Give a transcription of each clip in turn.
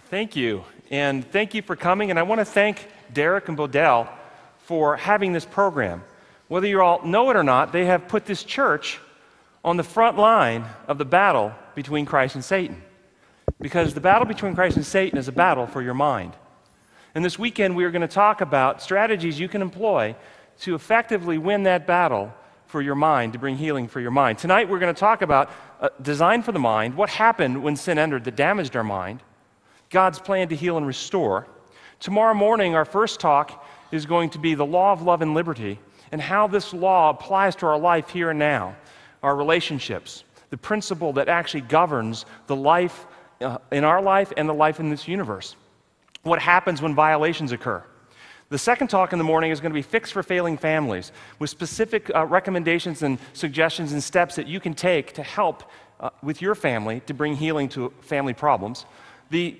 Thank you, and thank you for coming, and I want to thank Derek and Bodell for having this program. Whether you all know it or not, they have put this church on the front line of the battle between Christ and Satan. Because the battle between Christ and Satan is a battle for your mind. And this weekend we are going to talk about strategies you can employ to effectively win that battle for your mind, to bring healing for your mind. Tonight we're going to talk about design for the mind, what happened when sin entered that damaged our mind, God's plan to heal and restore. Tomorrow morning, our first talk is going to be the law of love and liberty and how this law applies to our life here and now, our relationships, the principle that actually governs the life in our life and the life in this universe. What happens when violations occur? The second talk in the morning is going to be Fix for Failing Families, with specific recommendations and suggestions and steps that you can take to help with your family to bring healing to family problems. The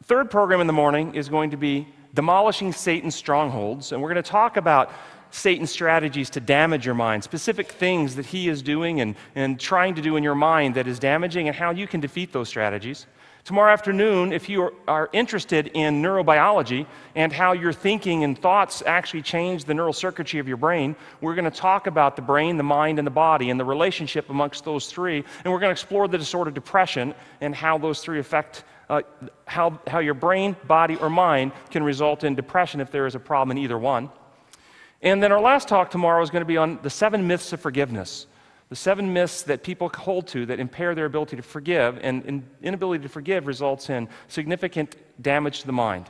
third program in the morning is going to be Demolishing Satan's Strongholds, and we're going to talk about Satan's strategies to damage your mind, specific things that he is doing and trying to do in your mind that is damaging, and how you can defeat those strategies. Tomorrow afternoon, if you are interested in neurobiology and how your thinking and thoughts actually change the neural circuitry of your brain, we're going to talk about the brain, the mind, and the body and the relationship amongst those three, and we're going to explore the disorder depression and how those three affect how your brain, body, or mind can result in depression if there is a problem in either one. And then our last talk tomorrow is going to be on the 7 myths of forgiveness. The 7 myths that people hold to that impair their ability to forgive, and inability to forgive results in significant damage to the mind.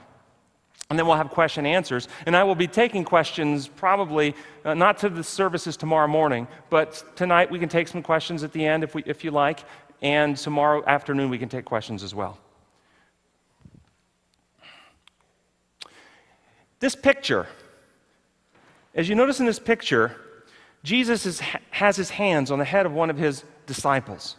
And then we'll have question and answers, and I will be taking questions probably not to the services tomorrow morning, but tonight we can take some questions at the end if you like, and tomorrow afternoon we can take questions as well. This picture, as you notice in this picture, Jesus has his hands on the head of one of his disciples.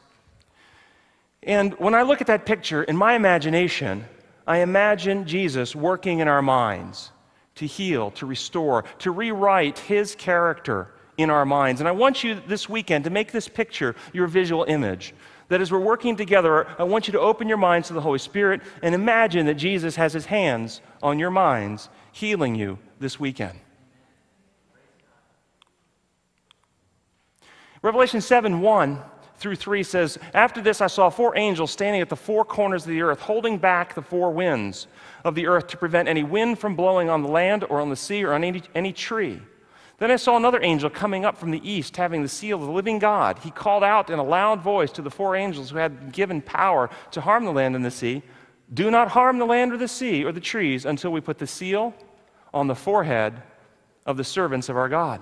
And when I look at that picture, in my imagination, I imagine Jesus working in our minds to heal, to restore, to rewrite his character in our minds. And I want you this weekend to make this picture your visual image. That as we're working together, I want you to open your minds to the Holy Spirit and imagine that Jesus has his hands on your minds, healing you this weekend. Revelation 7:1-3 says, "After this I saw 4 angels standing at the 4 corners of the earth, holding back the 4 winds of the earth to prevent any wind from blowing on the land or on the sea or on any tree. Then I saw another angel coming up from the east, having the seal of the living God. He called out in a loud voice to the 4 angels who had been given power to harm the land and the sea, 'Do not harm the land or the sea or the trees until we put the seal on the forehead of the servants of our God.'"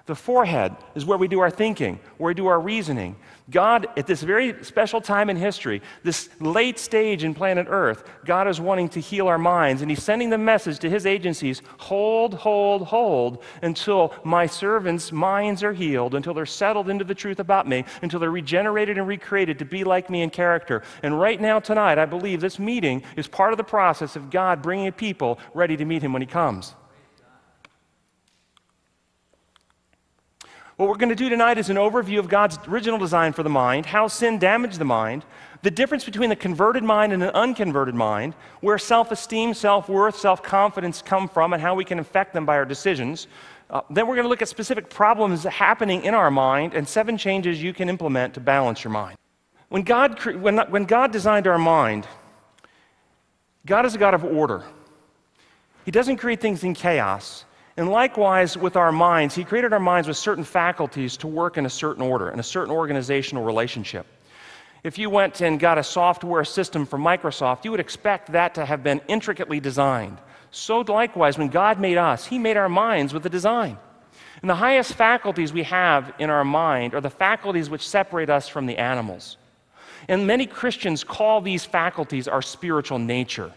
The forehead is where we do our thinking, where we do our reasoning. God, at this very special time in history, this late stage in planet Earth, God is wanting to heal our minds, and he's sending the message to his agencies, hold, hold, hold, until my servants' minds are healed, until they're settled into the truth about me, until they're regenerated and recreated to be like me in character. And right now, tonight, I believe this meeting is part of the process of God bringing people ready to meet him when he comes. What we're going to do tonight is an overview of God's original design for the mind, how sin damaged the mind, the difference between a converted mind and an unconverted mind, where self-esteem, self-worth, self-confidence come from, and how we can affect them by our decisions. Then we're going to look at specific problems happening in our mind and 7 changes you can implement to balance your mind. When God designed our mind, God is a God of order. He doesn't create things in chaos. And likewise with our minds, he created our minds with certain faculties to work in a certain order, in a certain organizational relationship. If you went and got a software system from Microsoft, you would expect that to have been intricately designed. So likewise, when God made us, he made our minds with a design. And the highest faculties we have in our mind are the faculties which separate us from the animals. And many Christians call these faculties our spiritual nature.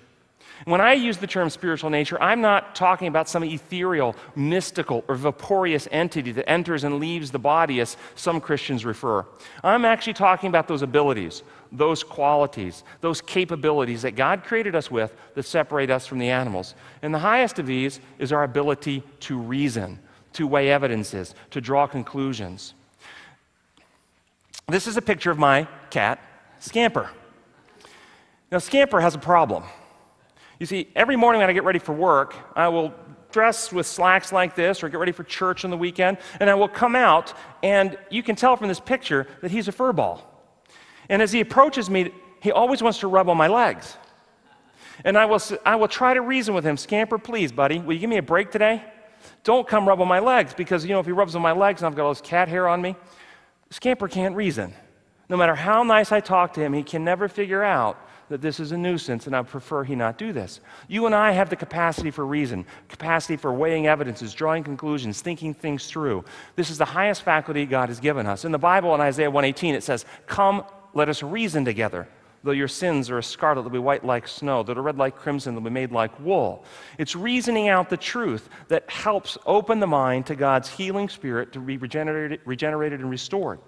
When I use the term spiritual nature, I'm not talking about some ethereal, mystical, or vaporous entity that enters and leaves the body, as some Christians refer. I'm actually talking about those abilities, those qualities, those capabilities that God created us with that separate us from the animals. And the highest of these is our ability to reason, to weigh evidences, to draw conclusions. This is a picture of my cat, Scamper. Now, Scamper has a problem. You see, every morning when I get ready for work, I will dress with slacks like this or get ready for church on the weekend, and I will come out, and you can tell from this picture that he's a furball. And as he approaches me, he always wants to rub on my legs. And I will try to reason with him, Scamper, please, buddy, will you give me a break today? Don't come rub on my legs, because, if he rubs on my legs and I've got all this cat hair on me, Scamper can't reason. No matter how nice I talk to him, he can never figure out that this is a nuisance, and I prefer he not do this. You and I have the capacity for reason, capacity for weighing evidences, drawing conclusions, thinking things through. This is the highest faculty God has given us. In the Bible, in Isaiah 1:18, it says, "Come, let us reason together. Though your sins are as scarlet, they'll be white like snow. Though they're red like crimson, they'll be made like wool." It's reasoning out the truth that helps open the mind to God's healing spirit to be regenerated and restored.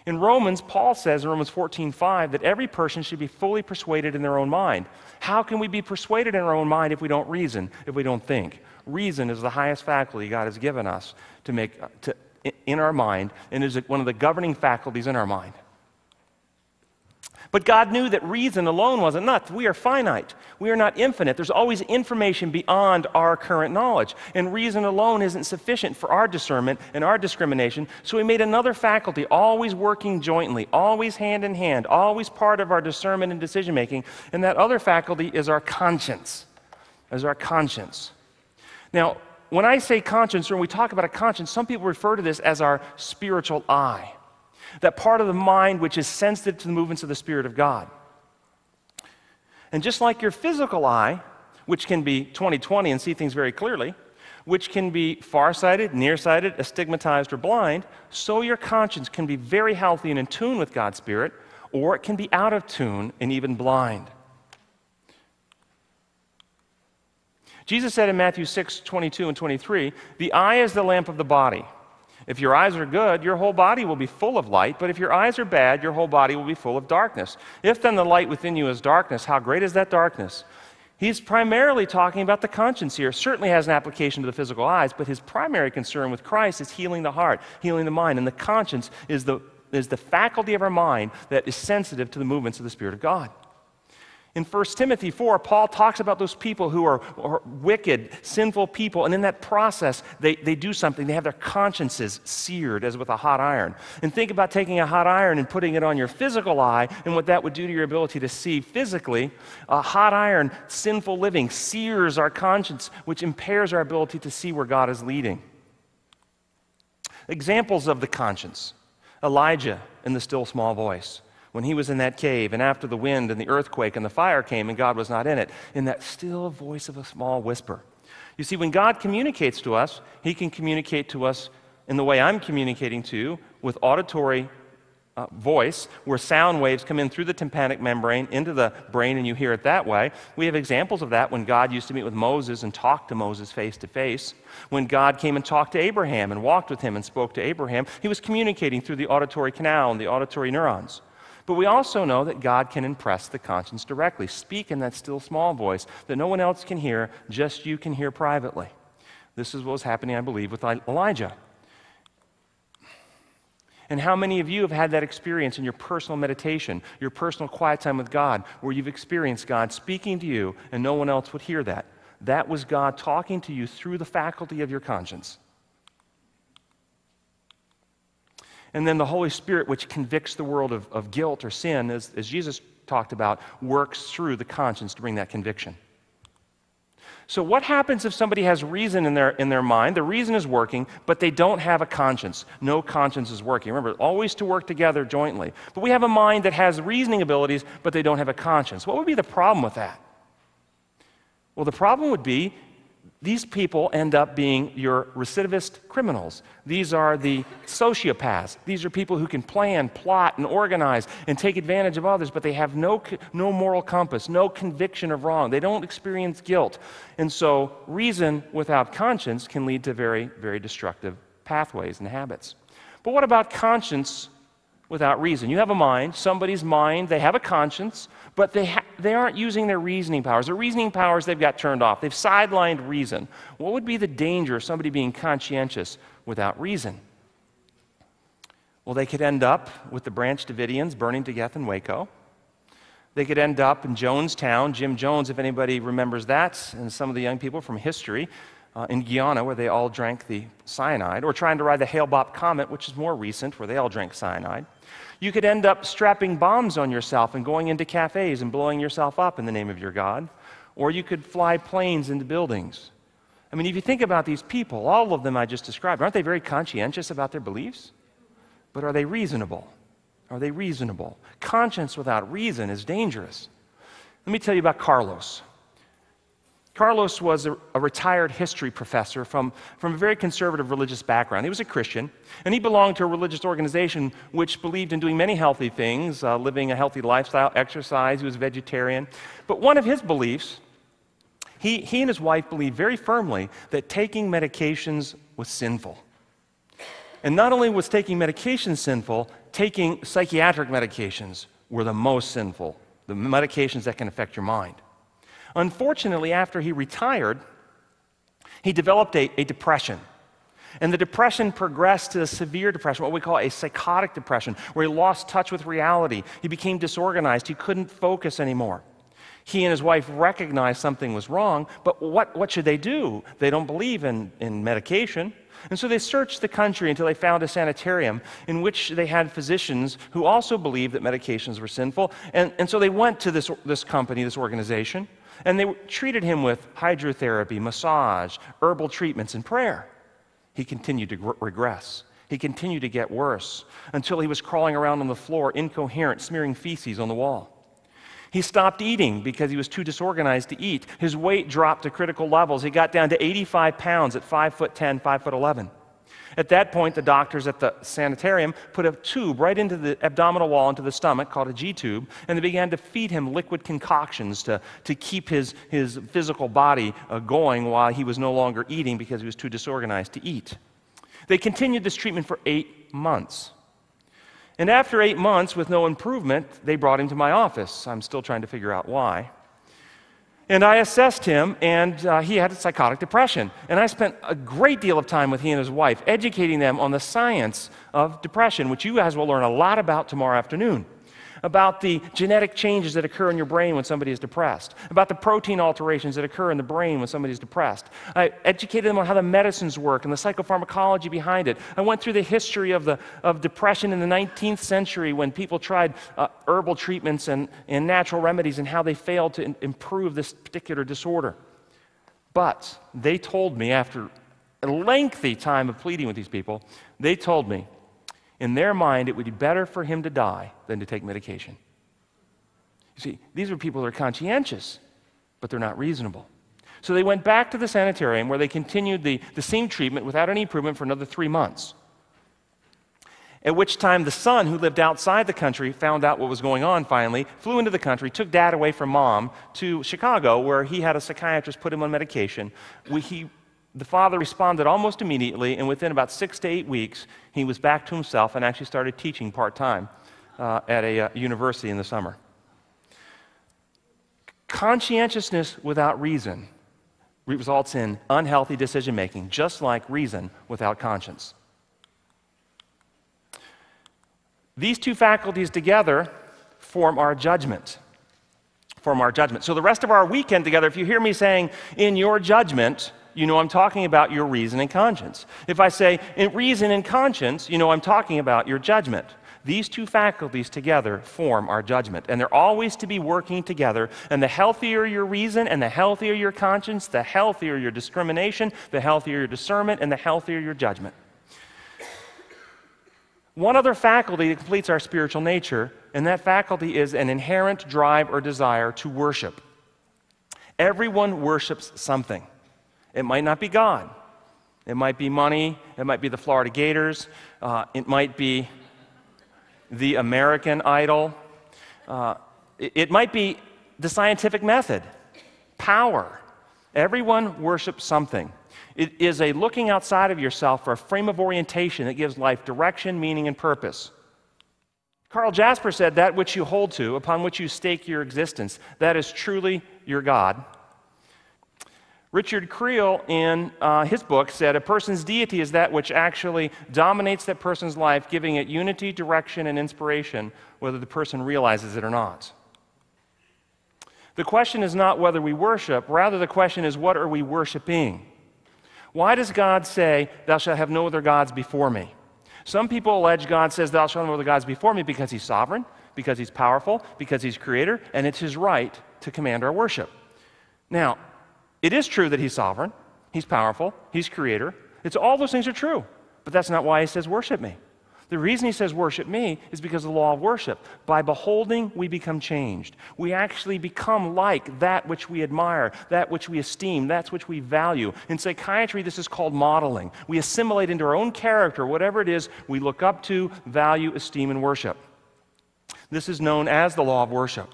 In Romans, Paul says in Romans 14:5 that every person should be fully persuaded in their own mind. How can we be persuaded in our own mind if we don't reason, if we don't think? Reason is the highest faculty God has given us in our mind, and is one of the governing faculties in our mind. But God knew that reason alone wasn't enough. We are finite. We are not infinite. There's always information beyond our current knowledge. And reason alone isn't sufficient for our discernment and our discrimination. So He made another faculty, always working jointly, always hand in hand, always part of our discernment and decision making. And that other faculty is our conscience. Now, when I say conscience, or when we talk about a conscience, some people refer to this as our spiritual eye. That part of the mind which is sensitive to the movements of the Spirit of God. And just like your physical eye, which can be 20/20 and see things very clearly, which can be farsighted, nearsighted, astigmatized, or blind, so your conscience can be very healthy and in tune with God's Spirit, or it can be out of tune and even blind. Jesus said in Matthew 6:22 and 23, "The eye is the lamp of the body. If your eyes are good, your whole body will be full of light, but if your eyes are bad, your whole body will be full of darkness. If then the light within you is darkness, how great is that darkness?" He's primarily talking about the conscience here. Certainly has an application to the physical eyes, but his primary concern with Christ is healing the heart, healing the mind, and the conscience is the faculty of our mind that is sensitive to the movements of the Spirit of God. In 1 Timothy 4, Paul talks about those people who are wicked, sinful people, and in that process, they do something. They have their consciences seared as with a hot iron. And think about taking a hot iron and putting it on your physical eye and what that would do to your ability to see physically. A hot iron, sinful living, sears our conscience, which impairs our ability to see where God is leading. Examples of the conscience. Elijah in the still small voice. When he was in that cave, and after the wind and the earthquake and the fire came and God was not in it, in that still voice of a small whisper. You see, when God communicates to us, He can communicate to us in the way I'm communicating to you, with auditory voice, where sound waves come in through the tympanic membrane into the brain and you hear it that way. We have examples of that when God used to meet with Moses and talk to Moses face to face. When God came and talked to Abraham and walked with him and spoke to Abraham, He was communicating through the auditory canal and the auditory neurons. But we also know that God can impress the conscience directly, speak in that still small voice that no one else can hear, just you can hear privately. This is what was happening, I believe, with Elijah. And how many of you have had that experience in your personal meditation, your personal quiet time with God, where you've experienced God speaking to you and no one else would hear that? That was God talking to you through the faculty of your conscience. And then the Holy Spirit, which convicts the world of guilt or sin, as Jesus talked about, works through the conscience to bring that conviction. So what happens if somebody has reason in their mind? The reason is working, but they don't have a conscience. No conscience is working. Remember, always to work together jointly. But we have a mind that has reasoning abilities, but they don't have a conscience. What would be the problem with that? Well, the problem would be these people end up being your recidivist criminals. These are the sociopaths. These are people who can plan, plot, and organize and take advantage of others, but they have no moral compass, no conviction of wrong. They don't experience guilt. And so reason without conscience can lead to very, very destructive pathways and habits. But what about conscience without reason? You have a mind, somebody's mind, they have a conscience, but they aren't using their reasoning powers. Their reasoning powers, they've got turned off. They've sidelined reason. What would be the danger of somebody being conscientious without reason? Well, they could end up with the Branch Davidians burning to death in Waco. They could end up in Jonestown, Jim Jones, if anybody remembers that, and some of the young people from history, in Guyana, where they all drank the cyanide, or trying to ride the Hale-Bopp comet, which is more recent, where they all drank cyanide. You could end up strapping bombs on yourself and going into cafes and blowing yourself up in the name of your God, or you could fly planes into buildings. I mean, if you think about these people, all of them I just described, aren't they very conscientious about their beliefs? But are they reasonable? Are they reasonable? Conscience without reason is dangerous. Let me tell you about Carlos. Carlos was a retired history professor from a very conservative religious background. He was a Christian, and he belonged to a religious organization which believed in doing many healthy things, living a healthy lifestyle, exercise. He was a vegetarian. But one of his beliefs, he and his wife believed very firmly that taking medications was sinful. And not only was taking medications sinful, taking psychiatric medications were the most sinful, the medications that can affect your mind. Unfortunately, after he retired, he developed a depression. And the depression progressed to a severe depression, what we call a psychotic depression, where he lost touch with reality. He became disorganized. He couldn't focus anymore. He and his wife recognized something was wrong, but what should they do? They don't believe in medication. And so they searched the country until they found a sanitarium in which they had physicians who also believed that medications were sinful. And so they went to this company, this organization, and they treated him with hydrotherapy, massage, herbal treatments, and prayer. He continued to regress. He continued to get worse until he was crawling around on the floor, incoherent, smearing feces on the wall. He stopped eating because he was too disorganized to eat. His weight dropped to critical levels. He got down to 85 pounds at 5'10", 5'11". At that point, the doctors at the sanitarium put a tube right into the abdominal wall, into the stomach, called a G-tube, and they began to feed him liquid concoctions to keep his physical body going while he was no longer eating because he was too disorganized to eat. They continued this treatment for 8 months. And after 8 months with no improvement, they brought him to my office. I'm still trying to figure out why. And I assessed him, and he had a psychotic depression. And I spent a great deal of time with he and his wife, educating them on the science of depression, which you guys will learn a lot about tomorrow afternoon. About the genetic changes that occur in your brain when somebody is depressed, about the protein alterations that occur in the brain when somebody is depressed. I educated them on how the medicines work and the psychopharmacology behind it. I went through the history of depression in the 19th century when people tried herbal treatments and natural remedies and how they failed to improve this particular disorder. But they told me, after a lengthy time of pleading with these people, they told me, in their mind, it would be better for him to die than to take medication. You see, these are people that are conscientious, but they're not reasonable. So they went back to the sanitarium where they continued the same treatment without any improvement for another 3 months. At which time the son, who lived outside the country, found out what was going on finally, flew into the country, took dad away from mom to Chicago, where he had a psychiatrist put him on medication. The father responded almost immediately, and within about 6 to 8 weeks, he was back to himself and actually started teaching part-time at a university in the summer. Conscientiousness without reason results in unhealthy decision-making, just like reason without conscience. These two faculties together form our judgment. So the rest of our weekend together, if you hear me saying, in your judgment, you know I'm talking about your reason and conscience. If I say, in reason and conscience, you know I'm talking about your judgment. These two faculties together form our judgment, and they're always to be working together, and the healthier your reason and the healthier your conscience, the healthier your discrimination, the healthier your discernment, and the healthier your judgment. One other faculty that completes our spiritual nature, and that faculty is an inherent drive or desire to worship. Everyone worships something. It might not be God. It might be money. It might be the Florida Gators. It might be the American Idol. It might be the scientific method, power. Everyone worships something. It is a looking outside of yourself for a frame of orientation that gives life direction, meaning, and purpose. Carl Jasper said, that which you hold to, upon which you stake your existence, that is truly your God. Richard Creel, in his book, said, a person's deity is that which actually dominates that person's life, giving it unity, direction, and inspiration, whether the person realizes it or not. The question is not whether we worship, rather the question is, what are we worshiping? Why does God say, thou shalt have no other gods before me? Some people allege God says, thou shalt have no other gods before me because he's sovereign, because he's powerful, because he's creator, and it's his right to command our worship. Now, it is true that he's sovereign, he's powerful, he's creator. All those things are true, but that's not why he says worship me. The reason he says worship me is because of the law of worship. By beholding, we become changed. We actually become like that which we admire, that which we esteem, that which we value. In psychiatry, this is called modeling. We assimilate into our own character whatever it is we look up to, value, esteem, and worship. This is known as the law of worship.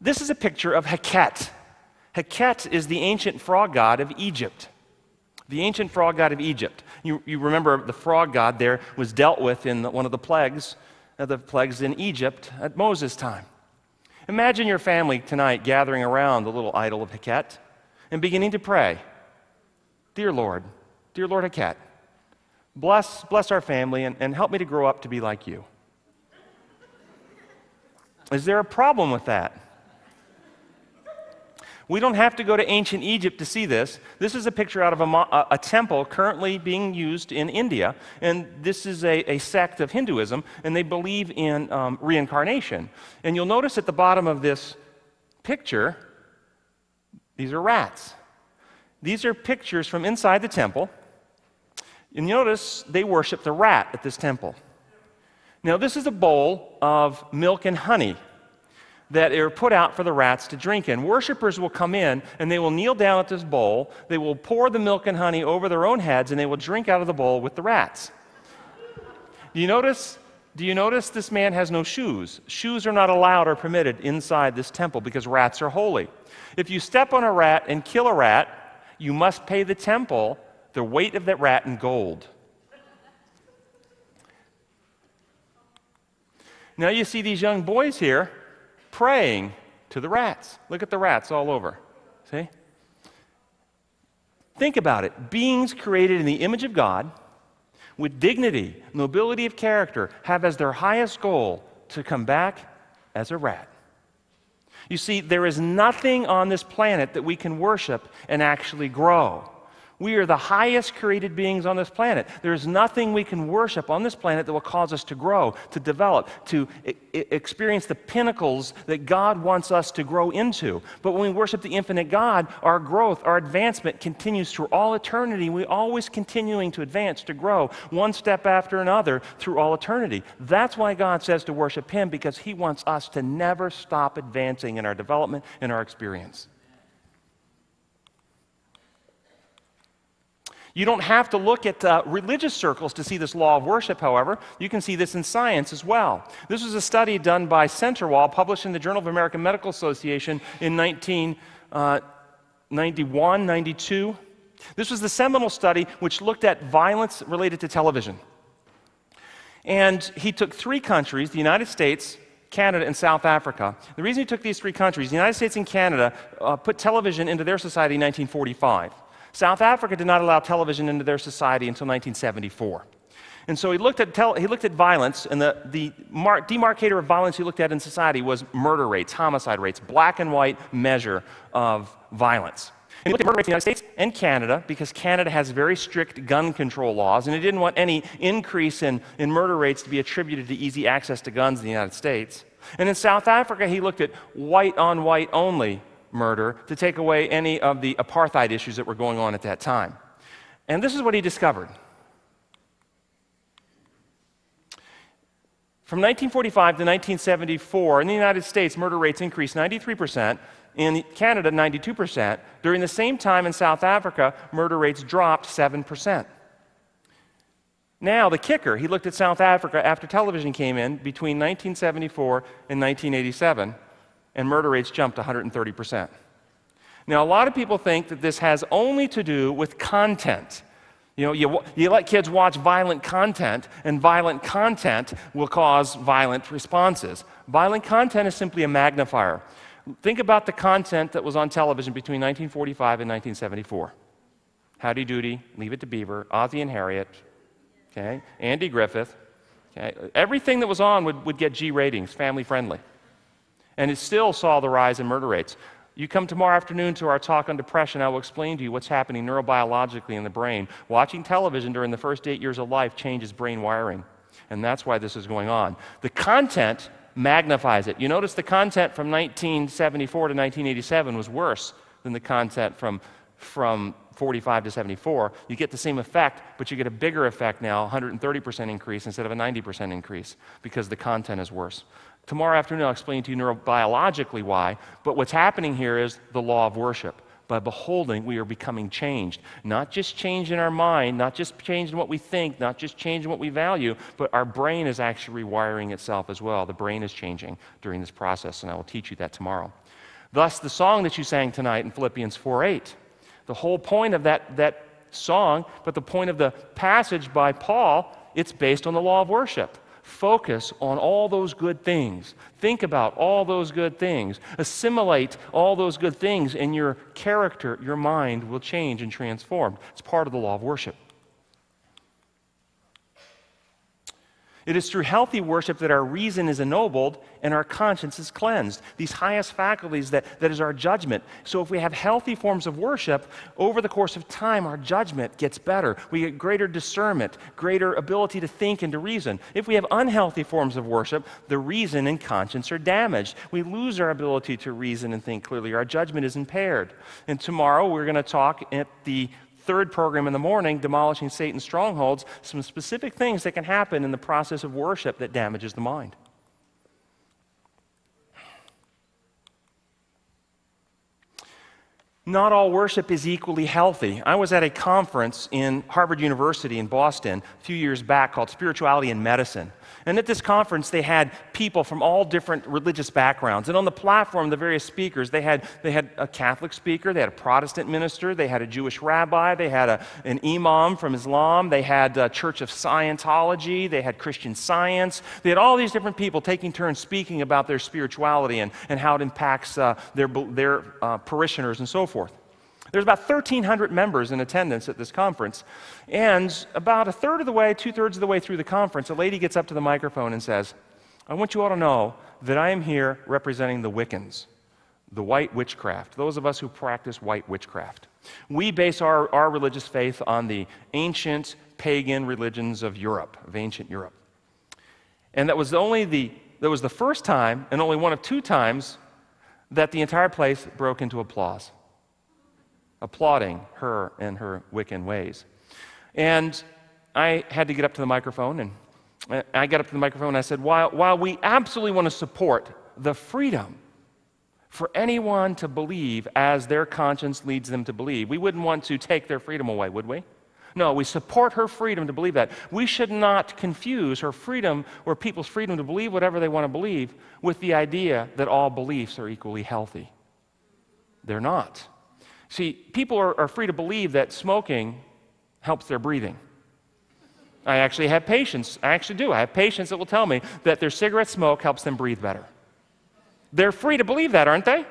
This is a picture of Heket. Heket is the ancient frog god of Egypt. The ancient frog god of Egypt. You remember the frog god there was dealt with in one of the plagues in Egypt at Moses' time. Imagine your family tonight gathering around the little idol of Heket and beginning to pray, dear Lord Heket, bless our family and help me to grow up to be like you. Is there a problem with that? We don't have to go to ancient Egypt to see this. This is a picture out of a temple currently being used in India, and this is a sect of Hinduism, and they believe in reincarnation. And you'll notice at the bottom of this picture, these are rats. These are pictures from inside the temple, and you notice they worship the rat at this temple. Now, this is a bowl of milk and honey that are put out for the rats to drink in. Worshippers will come in and they will kneel down at this bowl, they will pour the milk and honey over their own heads, and they will drink out of the bowl with the rats. Do you notice this man has no shoes? Shoes are not allowed or permitted inside this temple because rats are holy. If you step on a rat and kill a rat, you must pay the temple the weight of that rat in gold. Now you see these young boys here praying to the rats. Look at the rats all over. See? Think about it. Beings created in the image of God, with dignity, nobility of character, have as their highest goal to come back as a rat. You see, there is nothing on this planet that we can worship and actually grow. We are the highest created beings on this planet. There is nothing we can worship on this planet that will cause us to grow, to develop, to experience the pinnacles that God wants us to grow into. But when we worship the infinite God, our growth, our advancement continues through all eternity. We're always continuing to advance, to grow, one step after another through all eternity. That's why God says to worship Him, because He wants us to never stop advancing in our development and our experience. You don't have to look at religious circles to see this law of worship, however. You can see this in science as well. This was a study done by Centerwall, published in the Journal of the American Medical Association in 1991, 92. This was the seminal study which looked at violence related to television. And he took 3 countries, the United States, Canada, and South Africa. The reason he took these 3 countries, the United States and Canada, put television into their society in 1945. South Africa did not allow television into their society until 1974. And so he looked at violence, and the demarcator of violence he looked at in society was murder rates, homicide rates, black and white measure of violence. And he looked at murder rates in the United States and Canada because Canada has very strict gun control laws, and he didn't want any increase in murder rates to be attributed to easy access to guns in the United States. And in South Africa, he looked at white-on-white only murder to take away any of the apartheid issues that were going on at that time. And this is what he discovered. From 1945 to 1974, in the United States, murder rates increased 93%, in Canada, 92%. During the same time in South Africa, murder rates dropped 7%. Now, the kicker, he looked at South Africa after television came in between 1974 and 1987, and murder rates jumped 130%. Now, a lot of people think that this has only to do with content. You know, you let kids watch violent content, and violent content will cause violent responses. Violent content is simply a magnifier. Think about the content that was on television between 1945 and 1974. Howdy Doody, Leave It to Beaver, Ozzie and Harriet, okay, Andy Griffith. Okay. Everything that was on would get G ratings, family friendly. And it still saw the rise in murder rates. You come tomorrow afternoon to our talk on depression, I will explain to you what's happening neurobiologically in the brain. Watching television during the first 8 years of life changes brain wiring, and that's why this is going on. The content magnifies it. You notice the content from 1974 to 1987 was worse than the content from 45 to 74. You get the same effect, but you get a bigger effect now, 130% increase instead of a 90% increase, because the content is worse. Tomorrow afternoon, I'll explain to you neurobiologically why, but what's happening here is the law of worship. By beholding, we are becoming changed. Not just change in our mind, not just change in what we think, not just change in what we value, but our brain is actually rewiring itself as well. The brain is changing during this process, and I will teach you that tomorrow. Thus, the song that you sang tonight in Philippians 4:8, the whole point of that song, but the point of the passage by Paul, it's based on the law of worship. Focus on all those good things. Think about all those good things. Assimilate all those good things, and your character, your mind will change and transform. It's part of the law of worship. It is through healthy worship that our reason is ennobled and our conscience is cleansed. These highest faculties, that is our judgment. So if we have healthy forms of worship, over the course of time, our judgment gets better. We get greater discernment, greater ability to think and to reason. If we have unhealthy forms of worship, the reason and conscience are damaged. We lose our ability to reason and think clearly. Our judgment is impaired. And tomorrow, we're going to talk at the third program in the morning, Demolishing Satan's Strongholds, some specific things that can happen in the process of worship that damages the mind. Not all worship is equally healthy. I was at a conference in Harvard University in Boston a few years back called Spirituality in Medicine. And at this conference, they had people from all different religious backgrounds. And on the platform, the various speakers, they had a Catholic speaker, they had a Protestant minister, they had a Jewish rabbi, they had an imam from Islam, they had a Church of Scientology, they had Christian Science. They had all these different people taking turns speaking about their spirituality and how it impacts their parishioners and so forth. There's about 1,300 members in attendance at this conference, and about a third of the way, two-thirds of the way through the conference, a lady gets up to the microphone and says, "I want you all to know that I am here representing the Wiccans, the white witchcraft, those of us who practice white witchcraft. We base our religious faith on the ancient pagan religions of Europe, of ancient Europe." And that was the first time, and only one of two times, that the entire place broke into applause, applauding her and her Wiccan ways. And I had to get up to the microphone, and I got up to the microphone and I said, while we absolutely want to support the freedom for anyone to believe as their conscience leads them to believe, we wouldn't want to take their freedom away, would we? No, we support her freedom to believe that. We should not confuse her freedom or people's freedom to believe whatever they want to believe with the idea that all beliefs are equally healthy. They're not. See, people are free to believe that smoking helps their breathing. I actually have patients, I have patients that will tell me that their cigarette smoke helps them breathe better. They're free to believe that, aren't they?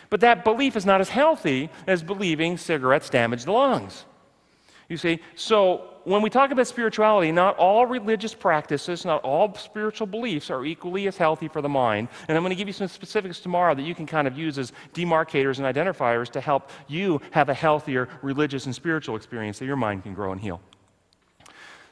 But that belief is not as healthy as believing cigarettes damage the lungs. You see, so when we talk about spirituality, not all religious practices, not all spiritual beliefs are equally as healthy for the mind. And I'm going to give you some specifics tomorrow that you can kind of use as demarcators and identifiers to help you have a healthier religious and spiritual experience so your mind can grow and heal.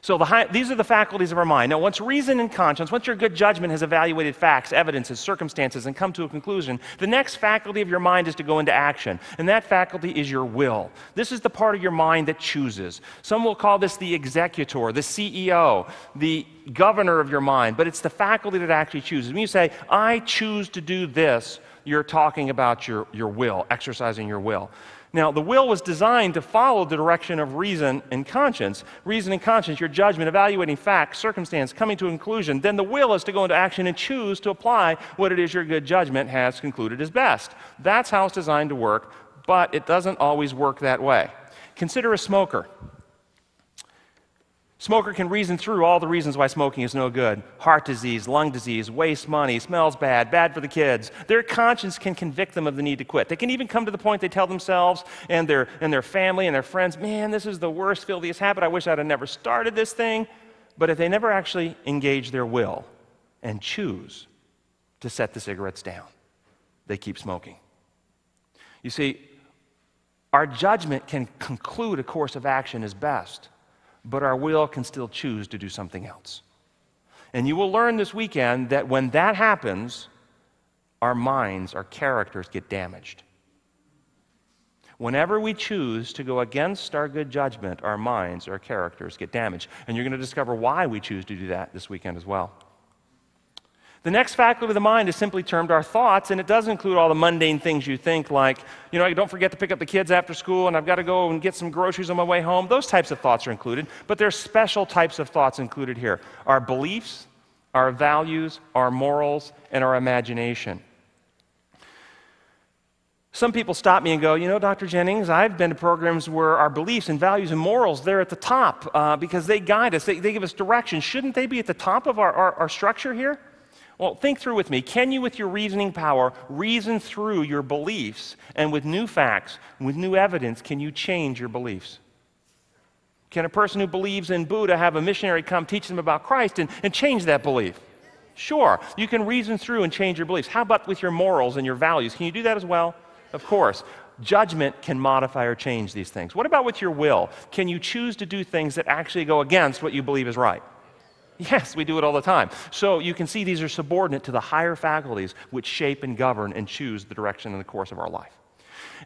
So these are the faculties of our mind. Now, once reason and conscience, once your good judgment has evaluated facts, evidences, circumstances, and come to a conclusion, the next faculty of your mind is to go into action. And that faculty is your will. This is the part of your mind that chooses. Some will call this the executor, the CEO, the governor of your mind, but it's the faculty that actually chooses. When you say, "I choose to do this," you're talking about your will, exercising your will. Now, the will was designed to follow the direction of reason and conscience. Reason and conscience, your judgment, evaluating facts, circumstance, coming to a conclusion. Then the will is to go into action and choose to apply what it is your good judgment has concluded is best. That's how it's designed to work, but it doesn't always work that way. Consider a smoker. Smoker can reason through all the reasons why smoking is no good. Heart disease, lung disease, waste money, smells bad, bad for the kids. Their conscience can convict them of the need to quit. They can even come to the point they tell themselves and their family and their friends, "Man, this is the worst, filthiest habit. I wish I'd have never started this thing." But if they never actually engage their will and choose, to set the cigarettes down. They keep smoking. You see, our judgment can conclude a course of action as best, but our will can still choose to do something else. And you will learn this weekend that when that happens, our minds, our characters get damaged. Whenever we choose to go against our good judgment, our minds, our characters get damaged. And you're going to discover why we choose to do that this weekend as well. The next faculty of the mind is simply termed our thoughts, and it does include all the mundane things you think, like, don't forget to pick up the kids after school, and I've got to go and get some groceries on my way home. Those types of thoughts are included, but there's special types of thoughts included here. Our beliefs, our values, our morals, and our imagination. Some people stop me and go, Dr. Jennings, I've been to programs where our beliefs and values and morals, they're at the top because they guide us, they give us direction. Shouldn't they be at the top of our structure here? Well, think through with me. Can you, with your reasoning power, reason through your beliefs, and with new facts, with new evidence, can you change your beliefs? Can a person who believes in Buddha have a missionary come teach them about Christ and change that belief? Sure. You can reason through and change your beliefs. How about with your morals and your values? Can you do that as well? Of course. Judgment can modify or change these things. What about with your will? Can you choose to do things that actually go against what you believe is right? Yes, we do it all the time. So you can see these are subordinate to the higher faculties which shape and govern and choose the direction and the course of our life.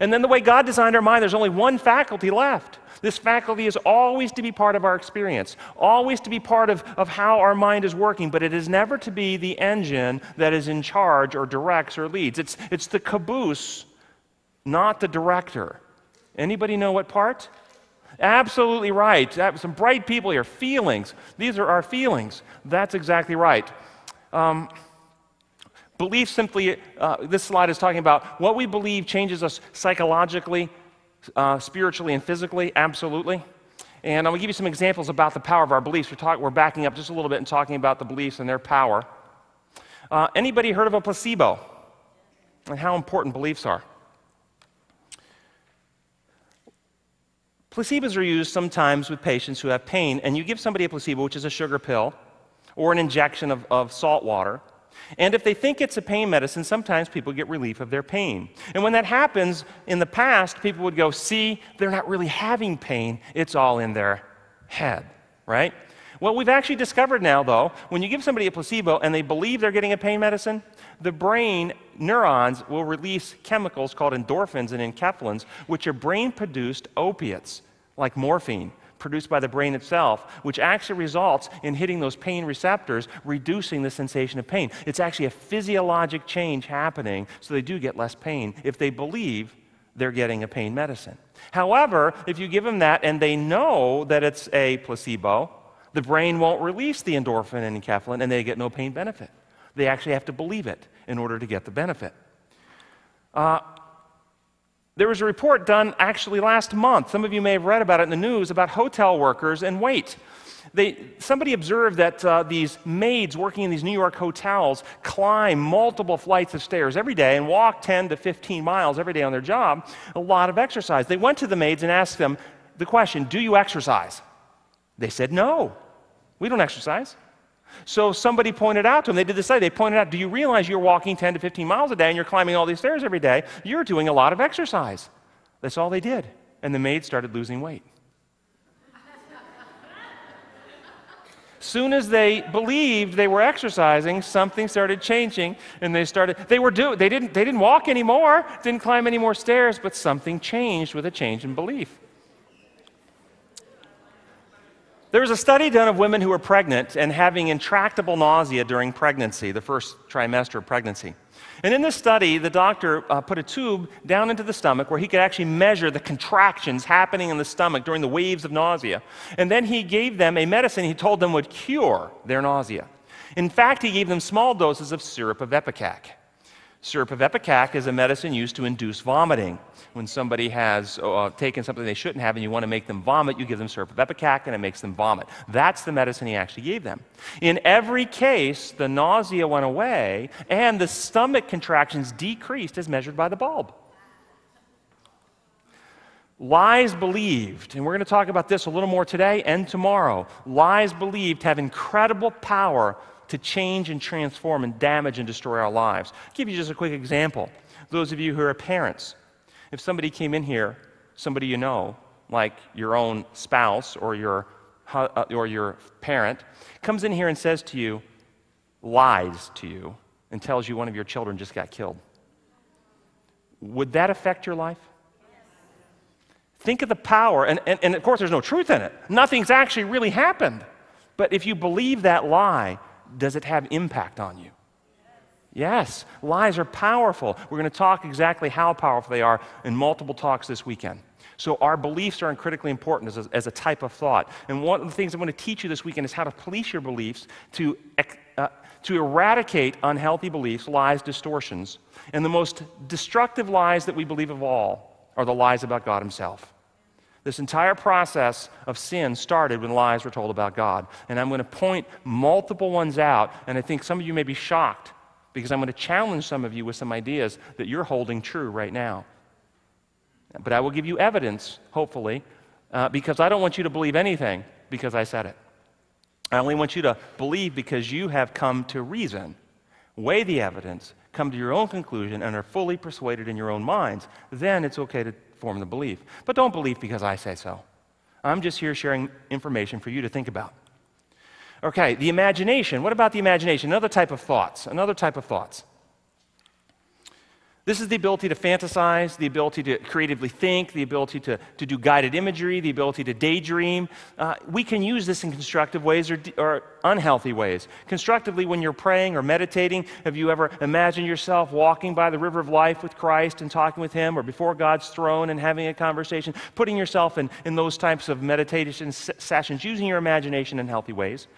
And then the way God designed our mind, there's only one faculty left. This faculty is always to be part of our experience, always to be part of how our mind is working, but it is never to be the engine that is in charge or directs or leads. It's the caboose, not the director. Anybody know what part? Absolutely right. Some bright people here. Feelings. These are our feelings. That's exactly right. Belief simply, this slide is talking about what we believe changes us psychologically, spiritually, and physically. Absolutely. And I'm going to give you some examples about the power of our beliefs. We're backing up just a little bit and talking about the beliefs and their power. Anybody heard of a placebo and how important beliefs are? Placebos are used sometimes with patients who have pain, and you give somebody a placebo, which is a sugar pill, or an injection of salt water. And if they think it's a pain medicine, sometimes people get relief of their pain. And when that happens, in the past, people would go, see, they're not really having pain, it's all in their head, right? What we've actually discovered now, though, when you give somebody a placebo and they believe they're getting a pain medicine, the brain neurons will release chemicals called endorphins and enkephalins, which are brain-produced opiates, like morphine, produced by the brain itself, which actually results in hitting those pain receptors, reducing the sensation of pain. It's actually a physiologic change happening, so they do get less pain if they believe they're getting a pain medicine. However, if you give them that and they know that it's a placebo, the brain won't release the endorphin and enkephalin, and they get no pain benefit. They actually have to believe it in order to get the benefit. There was a report done actually last month. Some of you may have read about it in the news about hotel workers and weight. Somebody observed that these maids working in these New York hotels climb multiple flights of stairs every day and walk 10 to 15 miles every day on their job, a lot of exercise. They went to the maids and asked them the question, do you exercise? They said, no, we don't exercise. So somebody pointed out to them, they did the study, they pointed out, do you realize you're walking 10 to 15 miles a day and you're climbing all these stairs every day? You're doing a lot of exercise. That's all they did. And the maid started losing weight. Soon as they believed they were exercising, something started changing, and they didn't walk anymore, didn't climb any more stairs, but something changed with a change in belief. There was a study done of women who were pregnant and having intractable nausea during pregnancy, the first trimester of pregnancy. And in this study, the doctor put a tube down into the stomach where he could actually measure the contractions happening in the stomach during the waves of nausea. And then he gave them a medicine he told them would cure their nausea. In fact, he gave them small doses of syrup of ipecac. Syrup of ipecac is a medicine used to induce vomiting. When somebody has taken something they shouldn't have and you want to make them vomit, you give them syrup of ipecac and it makes them vomit. That's the medicine he actually gave them. In every case, the nausea went away and the stomach contractions decreased as measured by the bulb. Lies believed, and we're going to talk about this a little more today and tomorrow. Lies believed have incredible power to change and transform and damage and destroy our lives. I'll give you just a quick example. Those of you who are parents, if somebody came in here, somebody you know, like your own spouse or your parent, comes in here and says to you, lies to you, and tells you one of your children just got killed, would that affect your life? Think of the power, and of course there's no truth in it. Nothing's actually really happened. But if you believe that lie, does it have impact on you? Yes, lies are powerful. We're going to talk exactly how powerful they are in multiple talks this weekend. So our beliefs are critically important as a type of thought. And one of the things I'm going to teach you this weekend is how to police your beliefs to eradicate unhealthy beliefs, lies, distortions. And the most destructive lies that we believe of all are the lies about God himself. This entire process of sin started when lies were told about God. And I'm going to point multiple ones out, and I think some of you may be shocked because I'm going to challenge some of you with some ideas that you're holding true right now. But I will give you evidence, hopefully, because I don't want you to believe anything because I said it. I only want you to believe because you have come to reason, weigh the evidence, come to your own conclusion, and are fully persuaded in your own minds. Then it's okay to form the belief. But don't believe because I say so. I'm just here sharing information for you to think about. Okay, the imagination. What about the imagination? Another type of thoughts. This is the ability to fantasize, the ability to creatively think, the ability to do guided imagery, the ability to daydream. We can use this in constructive ways or unhealthy ways. Constructively, when you're praying or meditating, have you ever imagined yourself walking by the river of life with Christ and talking with him, or before God's throne and having a conversation, putting yourself in those types of meditation sessions, using your imagination in healthy ways?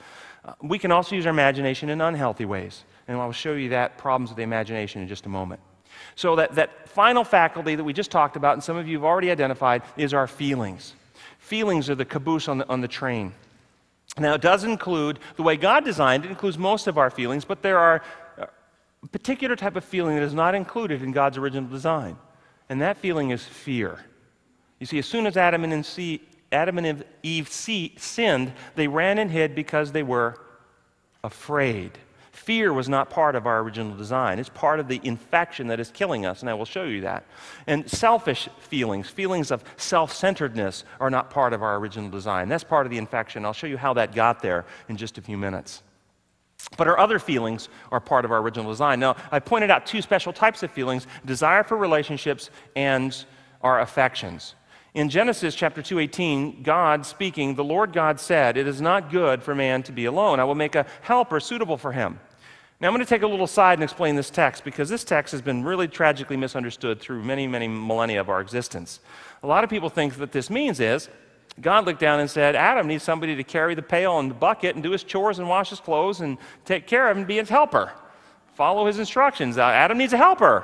We can also use our imagination in unhealthy ways, and I'll show you that problems with the imagination in just a moment. So that final faculty that we just talked about, and some of you have already identified, is our feelings. Feelings are the caboose on the train. Now, it does include, the way God designed it, includes most of our feelings, but there are a particular type of feeling that is not included in God's original design, and that feeling is fear. You see, as soon as Adam and Eve sinned, they ran and hid because they were afraid. Fear was not part of our original design. It's part of the infection that is killing us, and I will show you that. And selfish feelings, feelings of self-centeredness, are not part of our original design. That's part of the infection. I'll show you how that got there in just a few minutes. But our other feelings are part of our original design. Now, I pointed out two special types of feelings: desire for relationships and our affections. In Genesis chapter 2:18, God speaking, the Lord God said, "It is not good for man to be alone. I will make a helper suitable for him." Now I'm going to take a little side and explain this text, because this text has been really tragically misunderstood through many, many millennia of our existence. A lot of people think that this means is God looked down and said, Adam needs somebody to carry the pail and the bucket and do his chores and wash his clothes and take care of him and be his helper. Follow his instructions. Adam needs a helper.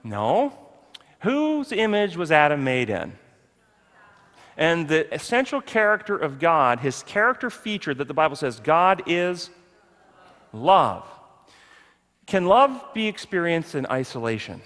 No. Whose image was Adam made in? And the essential character of God, his character feature that the Bible says, God is love. Can love be experienced in isolation?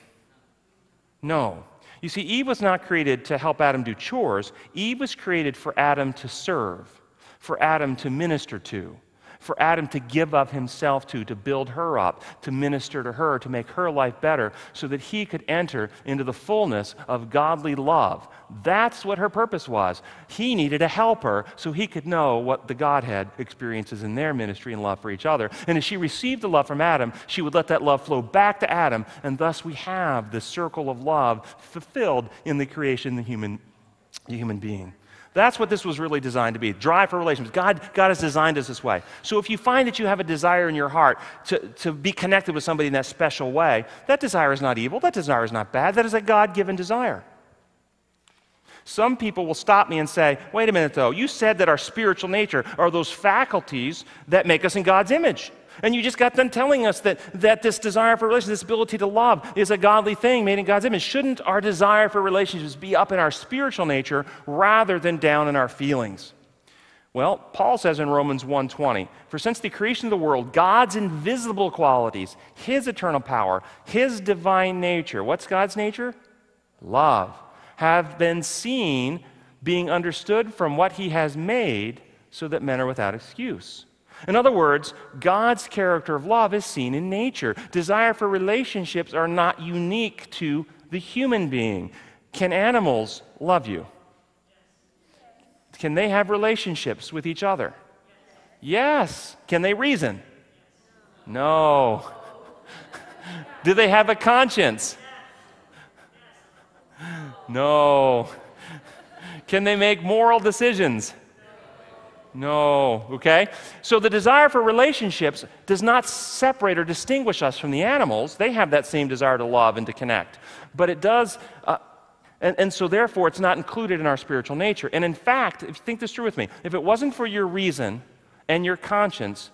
No. You see, Eve was not created to help Adam do chores. Eve was created for Adam to serve, for Adam to minister to, for Adam to give of himself to build her up, to minister to her, to make her life better, so that he could enter into the fullness of godly love. That's what her purpose was. He needed a helper so he could know what the Godhead experiences in their ministry and love for each other. And as she received the love from Adam, she would let that love flow back to Adam, and thus we have the circle of love fulfilled in the creation, the human being. That's what this was really designed to be. Drive for relationships. God has designed us this way. So if you find that you have a desire in your heart to be connected with somebody in that special way, that desire is not evil. That desire is not bad. That is a God-given desire. Some people will stop me and say, wait a minute though, you said that our spiritual nature are those faculties that make us in God's image. And you just got done telling us that this desire for relationships, this ability to love, is a godly thing made in God's image. Shouldn't our desire for relationships be up in our spiritual nature rather than down in our feelings? Well, Paul says in Romans 1:20, "For since the creation of the world, God's invisible qualities, his eternal power, his divine nature," what's God's nature? Love. "Have been seen, being understood from what he has made, so that men are without excuse. In other words, God's character of love is seen in nature. Desire for relationships are not unique to the human being. Can animals love you? Can they have relationships with each other? Yes. Can they reason? No. Do they have a conscience? No. Can they make moral decisions? No. Okay? So the desire for relationships does not separate or distinguish us from the animals. They have that same desire to love and to connect. But it does, and so therefore it's not included in our spiritual nature. And in fact, if you think this through with me, if it wasn't for your reason and your conscience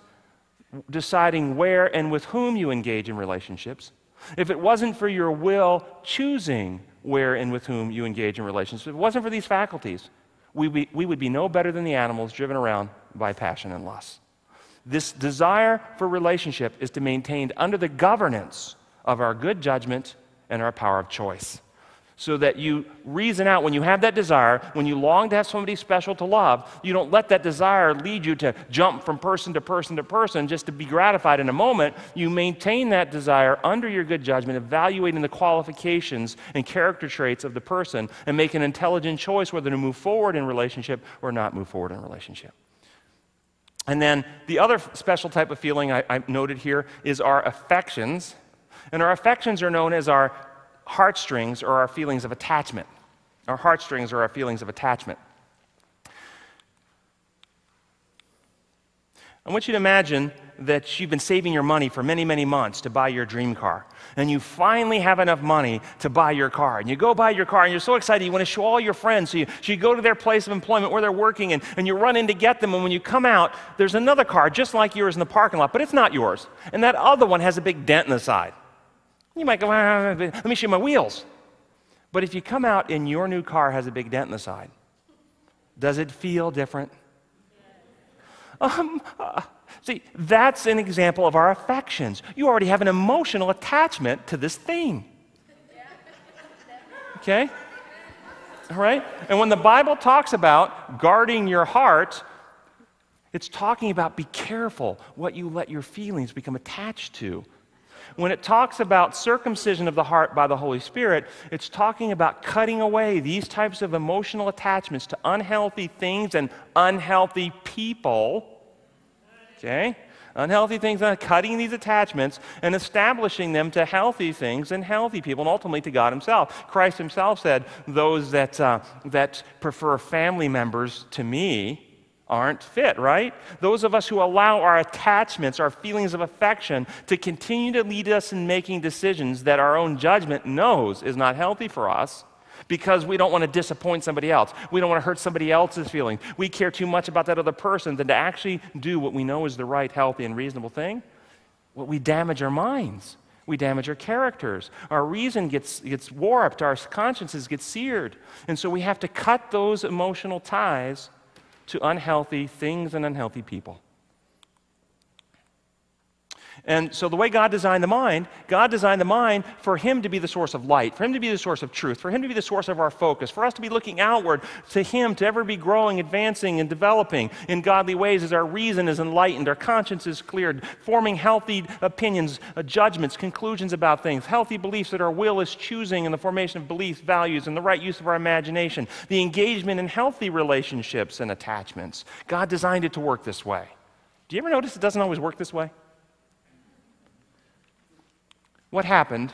deciding where and with whom you engage in relationships, if it wasn't for your will choosing where and with whom you engage in relationships, if it wasn't for these faculties, we would be no better than the animals driven around by passion and lust. This desire for relationship is to be maintained under the governance of our good judgment and our power of choice. So that you reason out, when you have that desire, when you long to have somebody special to love, you don't let that desire lead you to jump from person to person to person just to be gratified in a moment. You maintain that desire under your good judgment, evaluating the qualifications and character traits of the person, and make an intelligent choice whether to move forward in relationship or not move forward in relationship. And then the other special type of feeling I noted here is our affections. And our affections are known as our heartstrings or our feelings of attachment. Our heartstrings are our feelings of attachment. I want you to imagine that you've been saving your money for many, many months to buy your dream car. And you finally have enough money to buy your car. And you go buy your car, and you're so excited, you want to show all your friends. So you go to their place of employment where they're working, and you run in to get them. And when you come out, there's another car just like yours in the parking lot, but it's not yours. And that other one has a big dent in the side. You might go, let me show you my wheels. But if you come out and your new car has a big dent in the side, does it feel different? See, that's an example of our affections. You already have an emotional attachment to this thing. Okay? All right? And when the Bible talks about guarding your heart, it's talking about be careful what you let your feelings become attached to. When it talks about circumcision of the heart by the Holy Spirit, it's talking about cutting away these types of emotional attachments to unhealthy things and unhealthy people. Okay? Unhealthy things, cutting these attachments and establishing them to healthy things and healthy people, and ultimately to God himself. Christ himself said, those that prefer family members to me aren't fit, right? Those of us who allow our attachments, our feelings of affection, to continue to lead us in making decisions that our own judgment knows is not healthy for us because we don't want to disappoint somebody else. We don't want to hurt somebody else's feelings. We care too much about that other person than to actually do what we know is the right, healthy, and reasonable thing. Well, we damage our minds. We damage our characters. Our reason gets warped. Our consciences get seared. And so we have to cut those emotional ties to unhealthy things and unhealthy people. And so the way God designed the mind for him to be the source of light, for him to be the source of truth, for him to be the source of our focus, for us to be looking outward to him, to ever be growing, advancing, and developing in godly ways as our reason is enlightened, our conscience is cleared, forming healthy opinions, judgments, conclusions about things, healthy beliefs that our will is choosing in the formation of beliefs, values, and the right use of our imagination, the engagement in healthy relationships and attachments. God designed it to work this way. Do you ever notice it doesn't always work this way? What happened?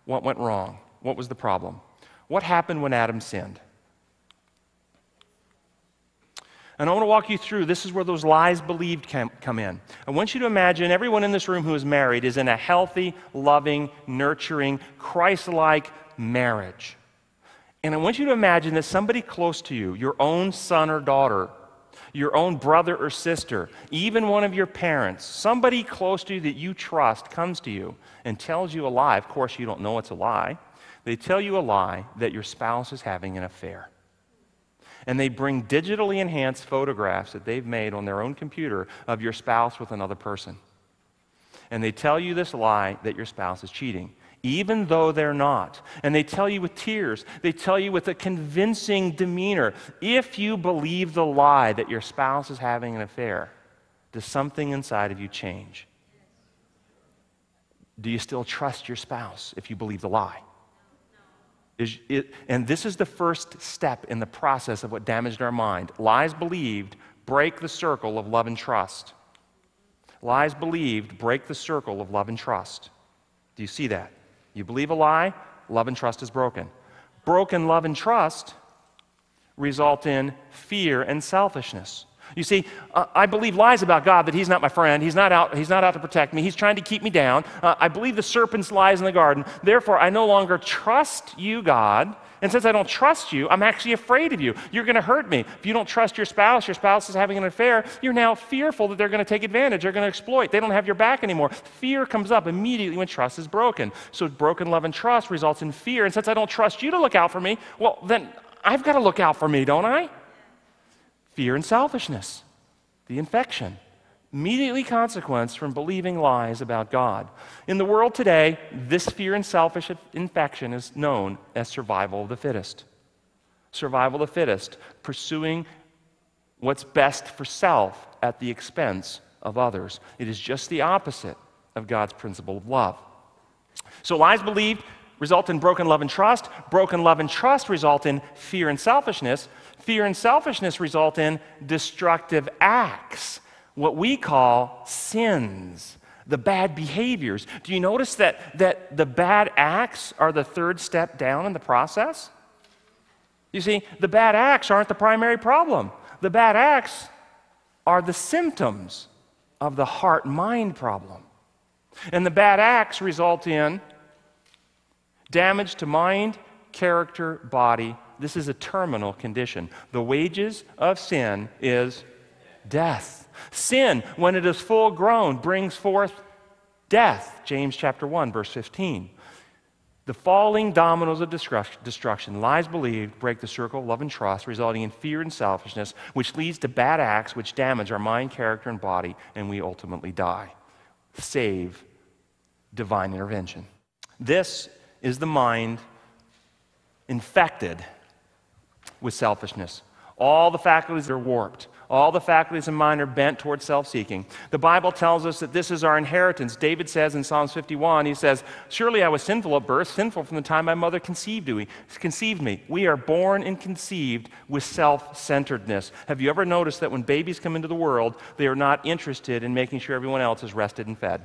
What went wrong? What was the problem? What happened when Adam sinned? And I want to walk you through, this is where those lies believed come in. I want you to imagine everyone in this room who is married is in a healthy, loving, nurturing, Christ-like marriage. And I want you to imagine that somebody close to you, your own son or daughter, your own brother or sister, even one of your parents, somebody close to you that you trust comes to you and tells you a lie. Of course, you don't know it's a lie. They tell you a lie that your spouse is having an affair. And they bring digitally enhanced photographs that they've made on their own computer of your spouse with another person. And they tell you this lie that your spouse is cheating, even though they're not. And they tell you with tears, they tell you with a convincing demeanor, if you believe the lie that your spouse is having an affair, does something inside of you change? Do you still trust your spouse if you believe the lie? And this is the first step in the process of what damaged our mind. Lies believed break the circle of love and trust. Lies believed break the circle of love and trust. Do you see that? You believe a lie, love and trust is broken. Broken love and trust result in fear and selfishness. You see, I believe lies about God, that He's not my friend, He's not out to protect me, He's trying to keep me down. I believe the serpent's lies in the garden. Therefore, I no longer trust you, God. And since I don't trust you, I'm actually afraid of you. You're going to hurt me. If you don't trust your spouse is having an affair, you're now fearful that they're going to take advantage, they're going to exploit. They don't have your back anymore. Fear comes up immediately when trust is broken. So broken love and trust results in fear. And since I don't trust you to look out for me, well, then I've got to look out for me, don't I? Fear and selfishness, the infection, immediately consequence from believing lies about God. In the world today, this fear and selfish infection is known as survival of the fittest. Survival of the fittest, pursuing what's best for self at the expense of others. It is just the opposite of God's principle of love. So lies believed result in broken love and trust. Broken love and trust result in fear and selfishness. Fear and selfishness result in destructive acts, what we call sins, the bad behaviors. Do you notice that the bad acts are the third step down in the process? You see, the bad acts aren't the primary problem. The bad acts are the symptoms of the heart-mind problem. And the bad acts result in damage to mind, character, body. This is a terminal condition. The wages of sin is death. Sin, when it is full grown, brings forth death. James chapter 1, verse 15. The falling dominoes of destruction, lies believed, break the circle of love and trust, resulting in fear and selfishness, which leads to bad acts which damage our mind, character, and body, and we ultimately die. Save divine intervention. This is the mind infected with selfishness. All the faculties are warped. All the faculties of mind are bent towards self-seeking. The Bible tells us that this is our inheritance. David says in Psalms 51, he says, "Surely I was sinful at birth, sinful from the time my mother conceived me." We are born and conceived with self-centeredness. Have you ever noticed that when babies come into the world, they are not interested in making sure everyone else is rested and fed?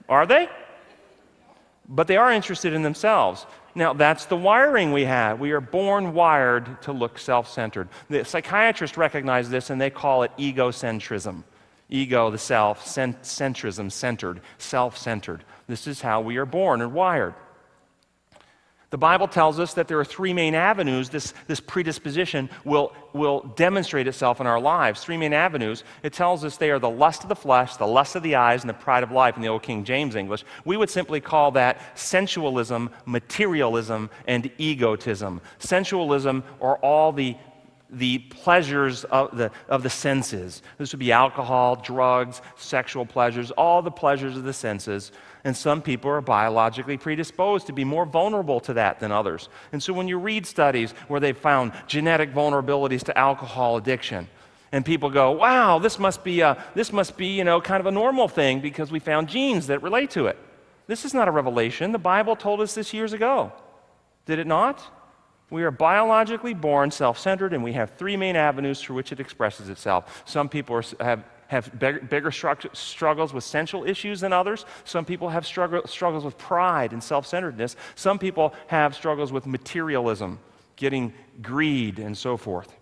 Are they? But they are interested in themselves. Now, that's the wiring we have. We are born wired to look self-centered. The psychiatrists recognize this, and they call it egocentrism. Ego, the self, centrism, centered, self-centered. This is how we are born and wired. The Bible tells us that there are three main avenues this predisposition will demonstrate itself in our lives. Three main avenues. It tells us they are the lust of the flesh, the lust of the eyes, and the pride of life in the old King James English. We would simply call that sensualism, materialism, and egotism. Sensualism are all the pleasures of the senses. This would be alcohol, drugs, sexual pleasures, all the pleasures of the senses. And some people are biologically predisposed to be more vulnerable to that than others. And so when you read studies where they've found genetic vulnerabilities to alcohol addiction, and people go, "Wow, this must be kind of a normal thing because we found genes that relate to it." This is not a revelation. The Bible told us this years ago. Did it not? We are biologically born self-centered, and we have three main avenues through which it expresses itself. Some people have bigger struggles with sensual issues than others. Some people have struggles with pride and self-centeredness. Some people have struggles with materialism, getting greed, and so forth.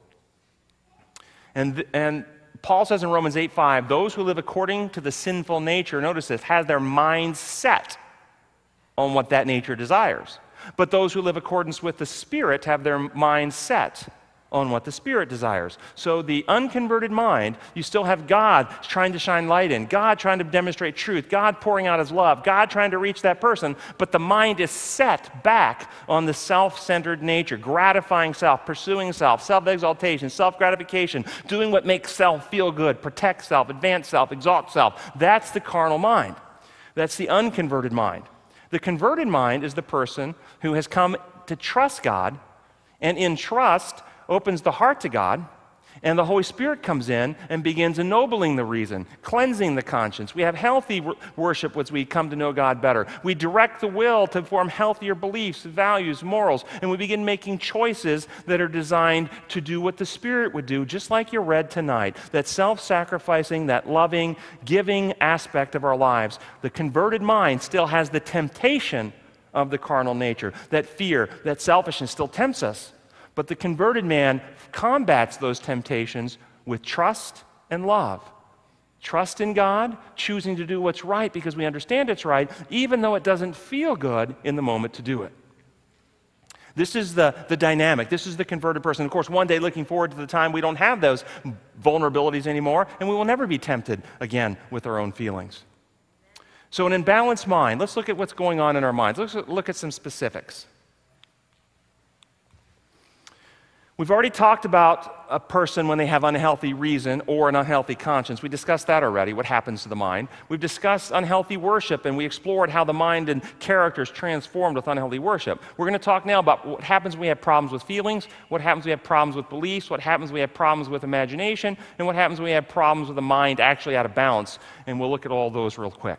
And Paul says in Romans 8:5, those who live according to the sinful nature, notice this, have their minds set on what that nature desires. But those who live accordance with the Spirit have their minds set on what the Spirit desires. So the unconverted mind, you still have God trying to shine light in, God trying to demonstrate truth, God pouring out His love, God trying to reach that person, but the mind is set back on the self-centered nature, gratifying self, pursuing self, self-exaltation, self-gratification, doing what makes self feel good, protect self, advance self, exalt self. That's the carnal mind. That's the unconverted mind. The converted mind is the person who has come to trust God, and in trust opens the heart to God, And the Holy Spirit comes in and begins ennobling the reason, cleansing the conscience. We have healthy worship as we come to know God better. We direct the will to form healthier beliefs, values, morals, and we begin making choices that are designed to do what the Spirit would do, just like you read tonight, that self-sacrificing, that loving, giving aspect of our lives. The converted mind still has the temptation of the carnal nature. That fear, that selfishness still tempts us. But the converted man combats those temptations with trust and love. Trust in God, choosing to do what's right because we understand it's right, even though it doesn't feel good in the moment to do it. This is the dynamic. This is the converted person. Of course, one day looking forward to the time we don't have those vulnerabilities anymore, and we will never be tempted again with our own feelings. So an imbalanced mind, let's look at what's going on in our minds. Let's look at some specifics. We've already talked about a person when they have unhealthy reason or an unhealthy conscience. We discussed that already, what happens to the mind. We've discussed unhealthy worship, and we explored how the mind and character is transformed with unhealthy worship. We're going to talk now about what happens when we have problems with feelings, what happens when we have problems with beliefs, what happens when we have problems with imagination, and what happens when we have problems with the mind actually out of balance. And we'll look at all those real quick.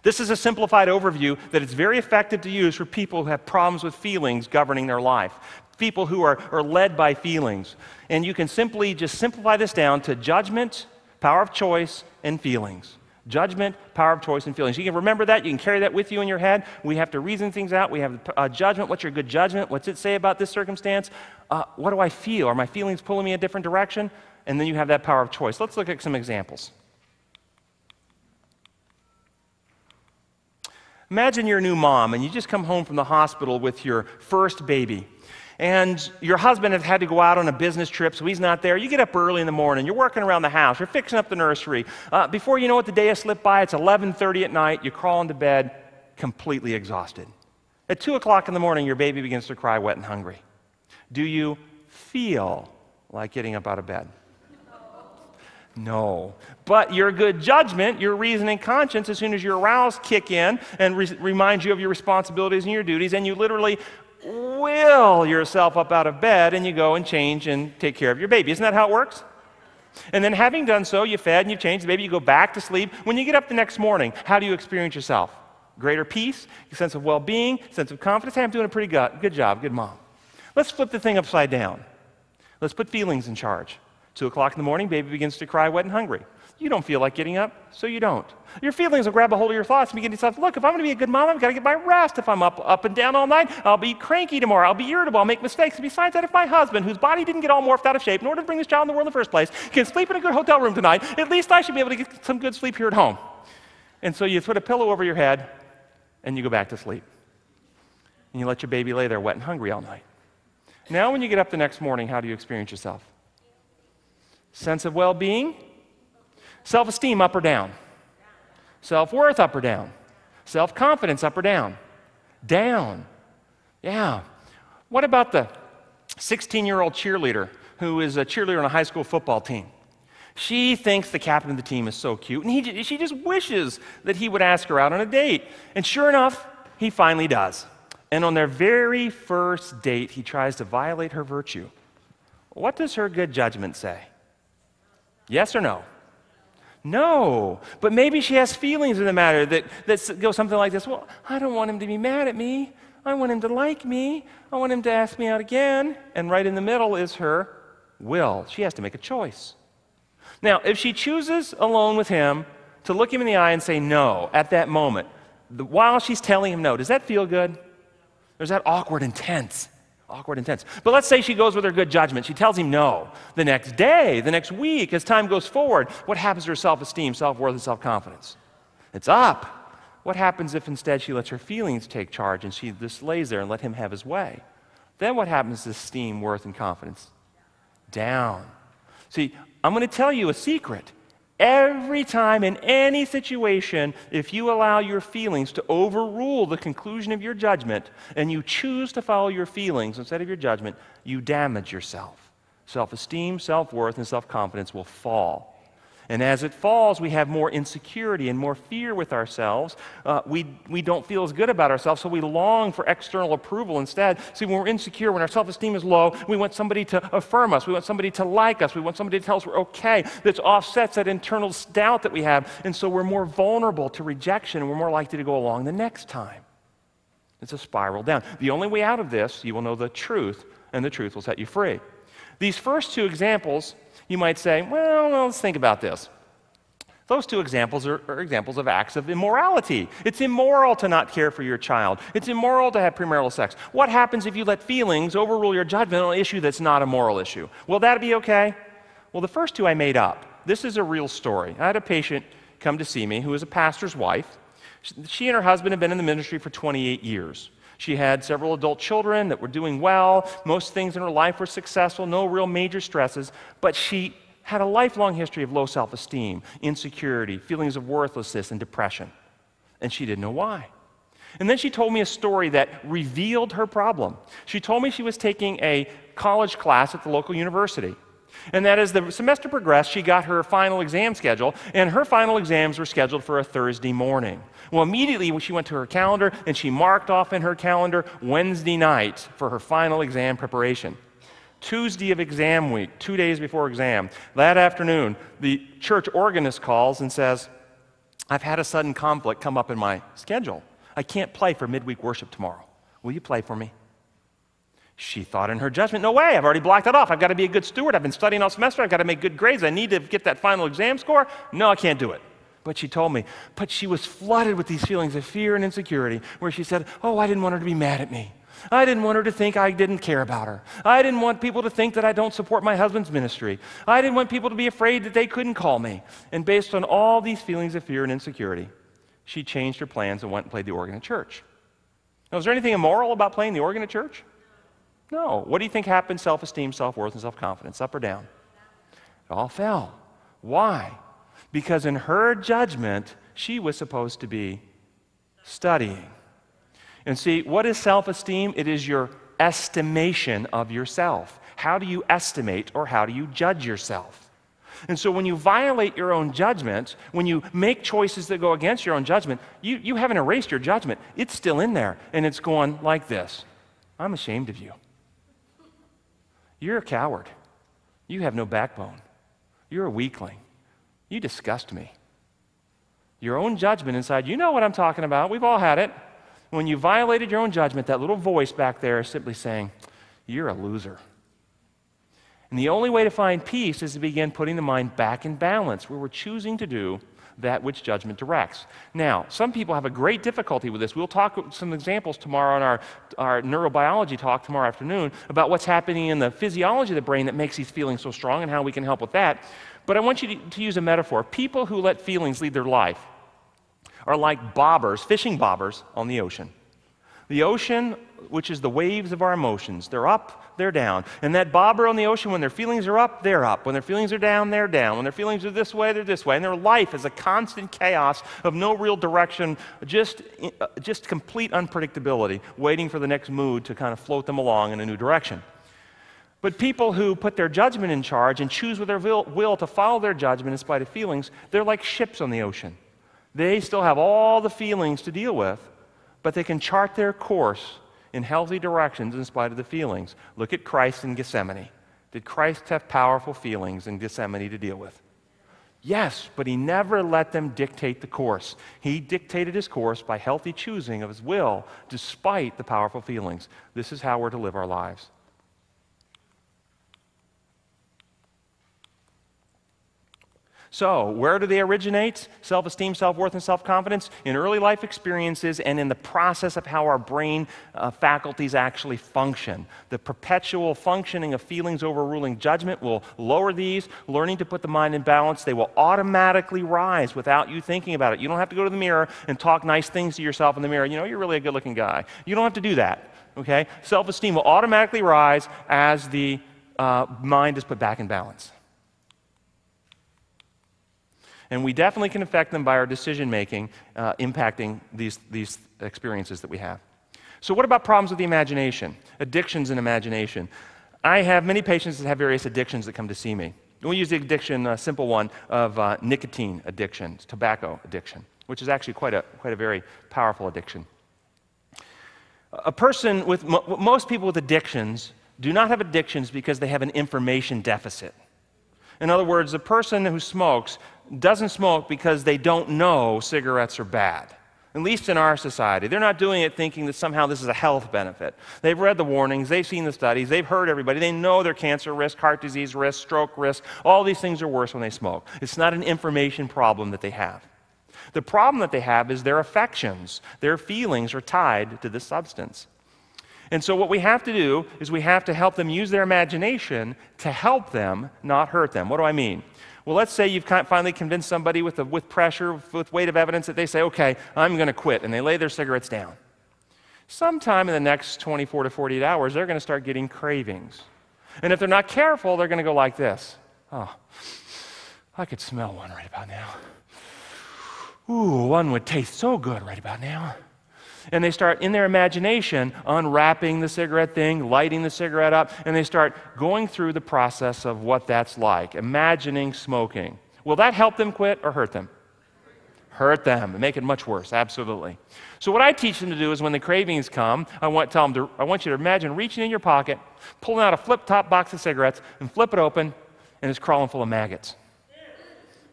This is a simplified overview that is very effective to use for people who have problems with feelings governing their life. People who are led by feelings. And you can simply just simplify this down to judgment, power of choice, and feelings. Judgment, power of choice, and feelings. You can remember that. You can carry that with you in your head. We have to reason things out. We have judgment. What's your good judgment? What's it say about this circumstance? What do I feel? Are my feelings pulling me a different direction? And then you have that power of choice. Let's look at some examples. Imagine you're a new mom and you just come home from the hospital with your first baby. And your husband has had to go out on a business trip, so he's not there. You get up early in the morning. You're working around the house. You're fixing up the nursery. Before you know it, the day has slipped by. It's 11:30 at night. You crawl into bed completely exhausted. At 2 o'clock in the morning, your baby begins to cry wet and hungry. Do you feel like getting up out of bed? No. But your good judgment, your reason and conscience, as soon as your aroused kick in and remind you of your responsibilities and your duties, and you literally will yourself up out of bed and you go and change and take care of your baby. Isn't that how it works? And then having done so, you fed and you changed the baby, you go back to sleep. When you get up the next morning, how do you experience yourself? Greater peace, a sense of well-being, sense of confidence. Hey, I'm doing a pretty good job, good mom. Let's flip the thing upside down. Let's put feelings in charge. 2 o'clock in the morning, baby begins to cry wet and hungry. You don't feel like getting up, so you don't. Your feelings will grab a hold of your thoughts and begin to say, look, if I'm going to be a good mom, I've got to get my rest. If I'm up and down all night, I'll be cranky tomorrow. I'll be irritable. I'll make mistakes. And besides that, if my husband, whose body didn't get all morphed out of shape in order to bring this child in the world in the first place, can sleep in a good hotel room tonight, at least I should be able to get some good sleep here at home. And so you put a pillow over your head and you go back to sleep. And you let your baby lay there wet and hungry all night. Now when you get up the next morning, how do you experience yourself? Sense of well-being? Self-esteem, up or down? Self-worth, up or down? Self-confidence, up or down? Down. Yeah. What about the 16-year-old cheerleader who is a cheerleader on a high school football team? She thinks the captain of the team is so cute, and she just wishes that he would ask her out on a date. And sure enough, he finally does. And on their very first date, he tries to violate her virtue. What does her good judgment say? Yes or no? No. But maybe she has feelings in the matter that go something like this. Well, I don't want him to be mad at me. I want him to like me. I want him to ask me out again. And right in the middle is her will. She has to make a choice. Now, if she chooses alone with him to look him in the eye and say no at that moment, while she's telling him no, does that feel good? Or is that awkward and tense? Awkward and tense. But let's say she goes with her good judgment. She tells him no. The next day, the next week, as time goes forward, what happens to her self-esteem, self-worth, and self-confidence? It's up. What happens if instead she lets her feelings take charge and she just lays there and let him have his way? Then what happens to esteem, worth, and confidence? Down. See, I'm going to tell you a secret. Every time in any situation, if you allow your feelings to overrule the conclusion of your judgment and you choose to follow your feelings instead of your judgment, you damage yourself. Self-esteem, self-worth, and self-confidence will fall. And as it falls, we have more insecurity and more fear with ourselves. We don't feel as good about ourselves, so we long for external approval instead. See, when we're insecure, when our self-esteem is low, we want somebody to affirm us. We want somebody to like us. We want somebody to tell us we're okay. That offsets that internal doubt that we have. And so we're more vulnerable to rejection, and we're more likely to go along the next time. It's a spiral down. The only way out of this, you will know the truth, and the truth will set you free. These first two examples, you might say, well, let's think about this. Those two examples are examples of acts of immorality. It's immoral to not care for your child. It's immoral to have premarital sex. What happens if you let feelings overrule your judgment on an issue that's not a moral issue? Will that be okay? Well, the first two I made up. This is a real story. I had a patient come to see me who is a pastor's wife. She and her husband have been in the ministry for 28 years. She had several adult children that were doing well. Most things in her life were successful, no real major stresses, but she had a lifelong history of low self-esteem, insecurity, feelings of worthlessness, and depression. And she didn't know why. And then she told me a story that revealed her problem. She told me she was taking a college class at the local university. And that as the semester progressed, she got her final exam schedule, and her final exams were scheduled for a Thursday morning. Well, immediately when she went to her calendar, and she marked off in her calendar Wednesday night for her final exam preparation. Tuesday of exam week, 2 days before exam, that afternoon, the church organist calls and says, I've had a sudden conflict come up in my schedule. I can't play for midweek worship tomorrow. Will you play for me? She thought in her judgment, no way, I've already blocked that off. I've got to be a good steward. I've been studying all semester. I've got to make good grades. I need to get that final exam score. No, I can't do it. But she told me, but she was flooded with these feelings of fear and insecurity where she said, oh, I didn't want her to be mad at me. I didn't want her to think I didn't care about her. I didn't want people to think that I don't support my husband's ministry. I didn't want people to be afraid that they couldn't call me. And based on all these feelings of fear and insecurity, she changed her plans and went and played the organ at church. Now, is there anything immoral about playing the organ at church? No. What do you think happened? Self-esteem, self-worth, and self-confidence, up or down? It all fell. Why? Because in her judgment, she was supposed to be studying. And see, what is self-esteem? It is your estimation of yourself. How do you estimate or how do you judge yourself? And so when you violate your own judgment, when you make choices that go against your own judgment, you haven't erased your judgment. It's still in there, and it's going like this. I'm ashamed of you. You're a coward. You have no backbone. You're a weakling. You disgust me. Your own judgment inside, you know what I'm talking about. We've all had it. When you violated your own judgment, that little voice back there is simply saying, you're a loser. And the only way to find peace is to begin putting the mind back in balance, where we're choosing to do that which judgment directs. Now, some people have a great difficulty with this. We'll talk some examples tomorrow on our neurobiology talk tomorrow afternoon about what's happening in the physiology of the brain that makes these feelings so strong and how we can help with that. But I want you to use a metaphor. People who let feelings lead their life are like bobbers, fishing bobbers on the ocean. The ocean, which is the waves of our emotions, they're up, they're down. And that bobber on the ocean, when their feelings are up, they're up. When their feelings are down, they're down. When their feelings are this way, they're this way. And their life is a constant chaos of no real direction, just complete unpredictability, waiting for the next mood to kind of float them along in a new direction. But people who put their judgment in charge and choose with their will to follow their judgment in spite of feelings, they're like ships on the ocean. They still have all the feelings to deal with, but they can chart their course in healthy directions in spite of the feelings. Look at Christ in Gethsemane. Did Christ have powerful feelings in Gethsemane to deal with? Yes, but he never let them dictate the course. He dictated his course by healthy choosing of his will despite the powerful feelings. This is how we're to live our lives. So, where do they originate? Self-esteem, self-worth, and self-confidence? In early life experiences and in the process of how our brain faculties actually function. The perpetual functioning of feelings overruling judgment will lower these. Learning to put the mind in balance, they will automatically rise without you thinking about it. You don't have to go to the mirror and talk nice things to yourself in the mirror. You know, you're really a good-looking guy. You don't have to do that, okay? Self-esteem will automatically rise as the mind is put back in balance. And we definitely can affect them by our decision-making, impacting these experiences that we have. So what about problems with the imagination? Addictions in imagination. I have many patients that have various addictions that come to see me. We'll use the addiction, a simple one, of nicotine addiction, tobacco addiction, which is actually quite a very powerful addiction. A person with, most people with addictions do not have addictions because they have an information deficit. In other words, a person who smokes doesn't smoke because they don't know cigarettes are bad. At least in our society. They're not doing it thinking that somehow this is a health benefit. They've read the warnings, they've seen the studies, they've heard everybody, they know their cancer risk, heart disease risk, stroke risk, all these things are worse when they smoke. It's not an information problem that they have. The problem that they have is their affections, their feelings are tied to this substance. And so what we have to do is we have to help them use their imagination to help them, not hurt them. What do I mean? Well, let's say you've finally convinced somebody with pressure, with weight of evidence, that they say, okay, I'm going to quit, and they lay their cigarettes down. Sometime in the next 24 to 48 hours, they're going to start getting cravings. And if they're not careful, they're going to go like this. Oh, I could smell one right about now. Ooh, one would taste so good right about now. And they start, in their imagination, unwrapping the cigarette thing, lighting the cigarette up, and they start going through the process of what that's like, imagining smoking. Will that help them quit or hurt them? Hurt them, and make it much worse, absolutely. So what I teach them to do is when the cravings come, I want you to imagine reaching in your pocket, pulling out a flip-top box of cigarettes, and flip it open, and it's crawling full of maggots.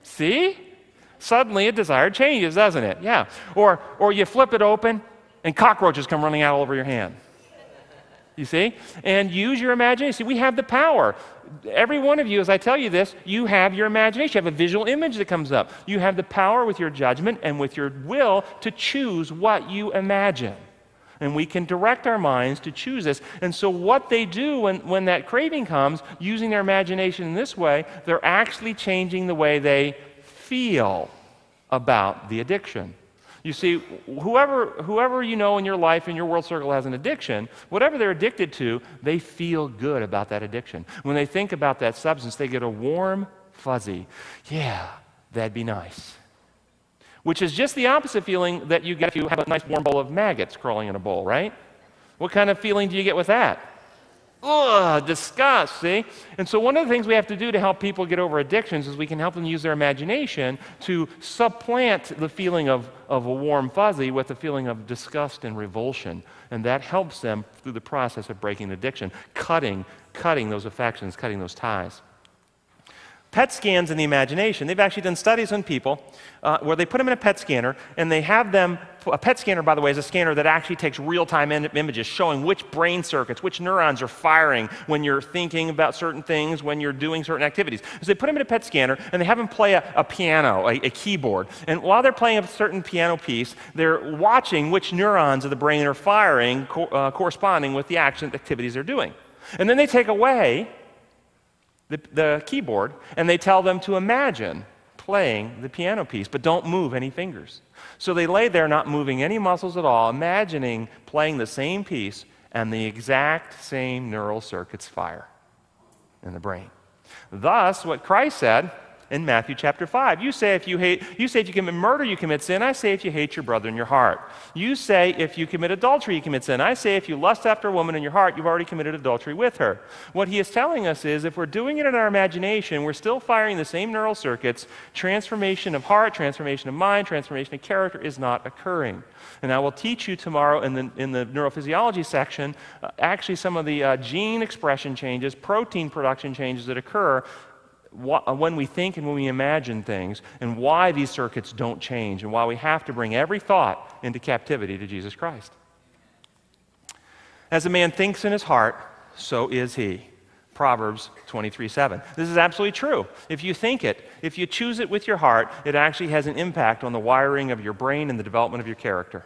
See? Suddenly a desire changes, doesn't it? Yeah. Or you flip it open, and cockroaches come running out all over your hand. You see? And use your imagination. See, we have the power. Every one of you, as I tell you this, you have your imagination. You have a visual image that comes up. You have the power with your judgment and with your will to choose what you imagine. And we can direct our minds to choose this. And so what they do when that craving comes, using their imagination in this way, they're actually changing the way they feel about the addiction. You see, whoever you know in your life, in your world circle has an addiction, whatever they're addicted to, they feel good about that addiction. When they think about that substance, they get a warm, fuzzy, yeah, that'd be nice. Which is just the opposite feeling that you get if you have a nice warm bowl of maggots crawling in a bowl, right? What kind of feeling do you get with that? Ugh, disgust, see? And so one of the things we have to do to help people get over addictions is we can help them use their imagination to supplant the feeling of a warm fuzzy with the feeling of disgust and revulsion. And that helps them through the process of breaking addiction, cutting those affections, cutting those ties. PET scans in the imagination, they've actually done studies on people where they put them in a PET scanner and they have them, a PET scanner, by the way, is a scanner that actually takes real-time images showing which brain circuits, which neurons are firing when you're thinking about certain things, when you're doing certain activities. So they put them in a PET scanner and they have them play a piano, a keyboard. And while they're playing a certain piano piece, they're watching which neurons of the brain are firing corresponding with the action activities they're doing. And then they take away the keyboard, and they tell them to imagine playing the piano piece, but don't move any fingers. So they lay there not moving any muscles at all, imagining playing the same piece, and the exact same neural circuits fire in the brain. Thus, what Christ said in Matthew chapter 5, you say if you commit murder, you commit sin. I say if you hate your brother in your heart. You say if you commit adultery, you commit sin. I say if you lust after a woman in your heart, you've already committed adultery with her. What he is telling us is if we're doing it in our imagination, we're still firing the same neural circuits. Transformation of heart, transformation of mind, transformation of character is not occurring. And I will teach you tomorrow in the neurophysiology section actually some of the gene expression changes, protein production changes that occur when we think and when we imagine things, and why these circuits don't change, and why we have to bring every thought into captivity to Jesus Christ. As a man thinks in his heart, so is he. Proverbs 23:7. This is absolutely true. If you think it, if you choose it with your heart, it actually has an impact on the wiring of your brain and the development of your character.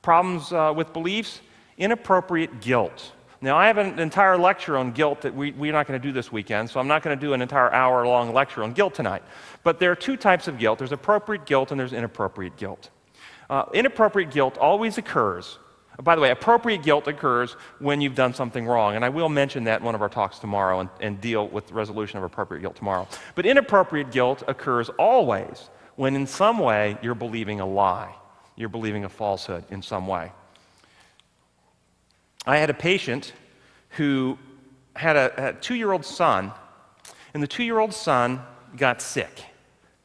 Problems with beliefs, inappropriate guilt. Now, I have an entire lecture on guilt that we're not going to do this weekend, so I'm not going to do an entire hour-long lecture on guilt tonight. But there are two types of guilt. There's appropriate guilt and there's inappropriate guilt. Inappropriate guilt always occurs. By the way, appropriate guilt occurs when you've done something wrong, and I will mention that in one of our talks tomorrow and deal with the resolution of appropriate guilt tomorrow. But inappropriate guilt occurs always when in some way you're believing a lie. You're believing a falsehood in some way. I had a patient who had a 2-year-old son, And the 2-year-old son got sick,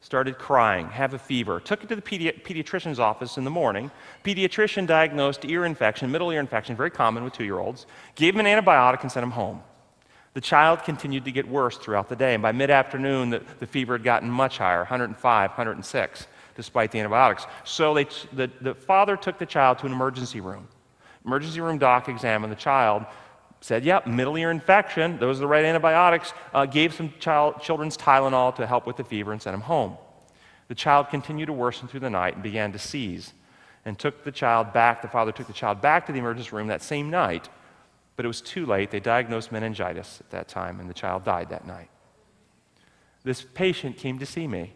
started crying, have a fever, took it to the pediatrician's office in the morning. Pediatrician diagnosed ear infection, middle ear infection, very common with 2-year-olds, gave him an antibiotic and sent him home. The child continued to get worse throughout the day, and by mid-afternoon, the fever had gotten much higher, 105, 106, despite the antibiotics. So the father took the child to an emergency room. Emergency room doc examined the child, said, yep, middle ear infection, those are the right antibiotics, gave some children's Tylenol to help with the fever and sent him home. The child continued to worsen through the night and began to seize, and the father took the child back to the emergency room that same night, but it was too late. They diagnosed meningitis at that time, and the child died that night. This patient came to see me,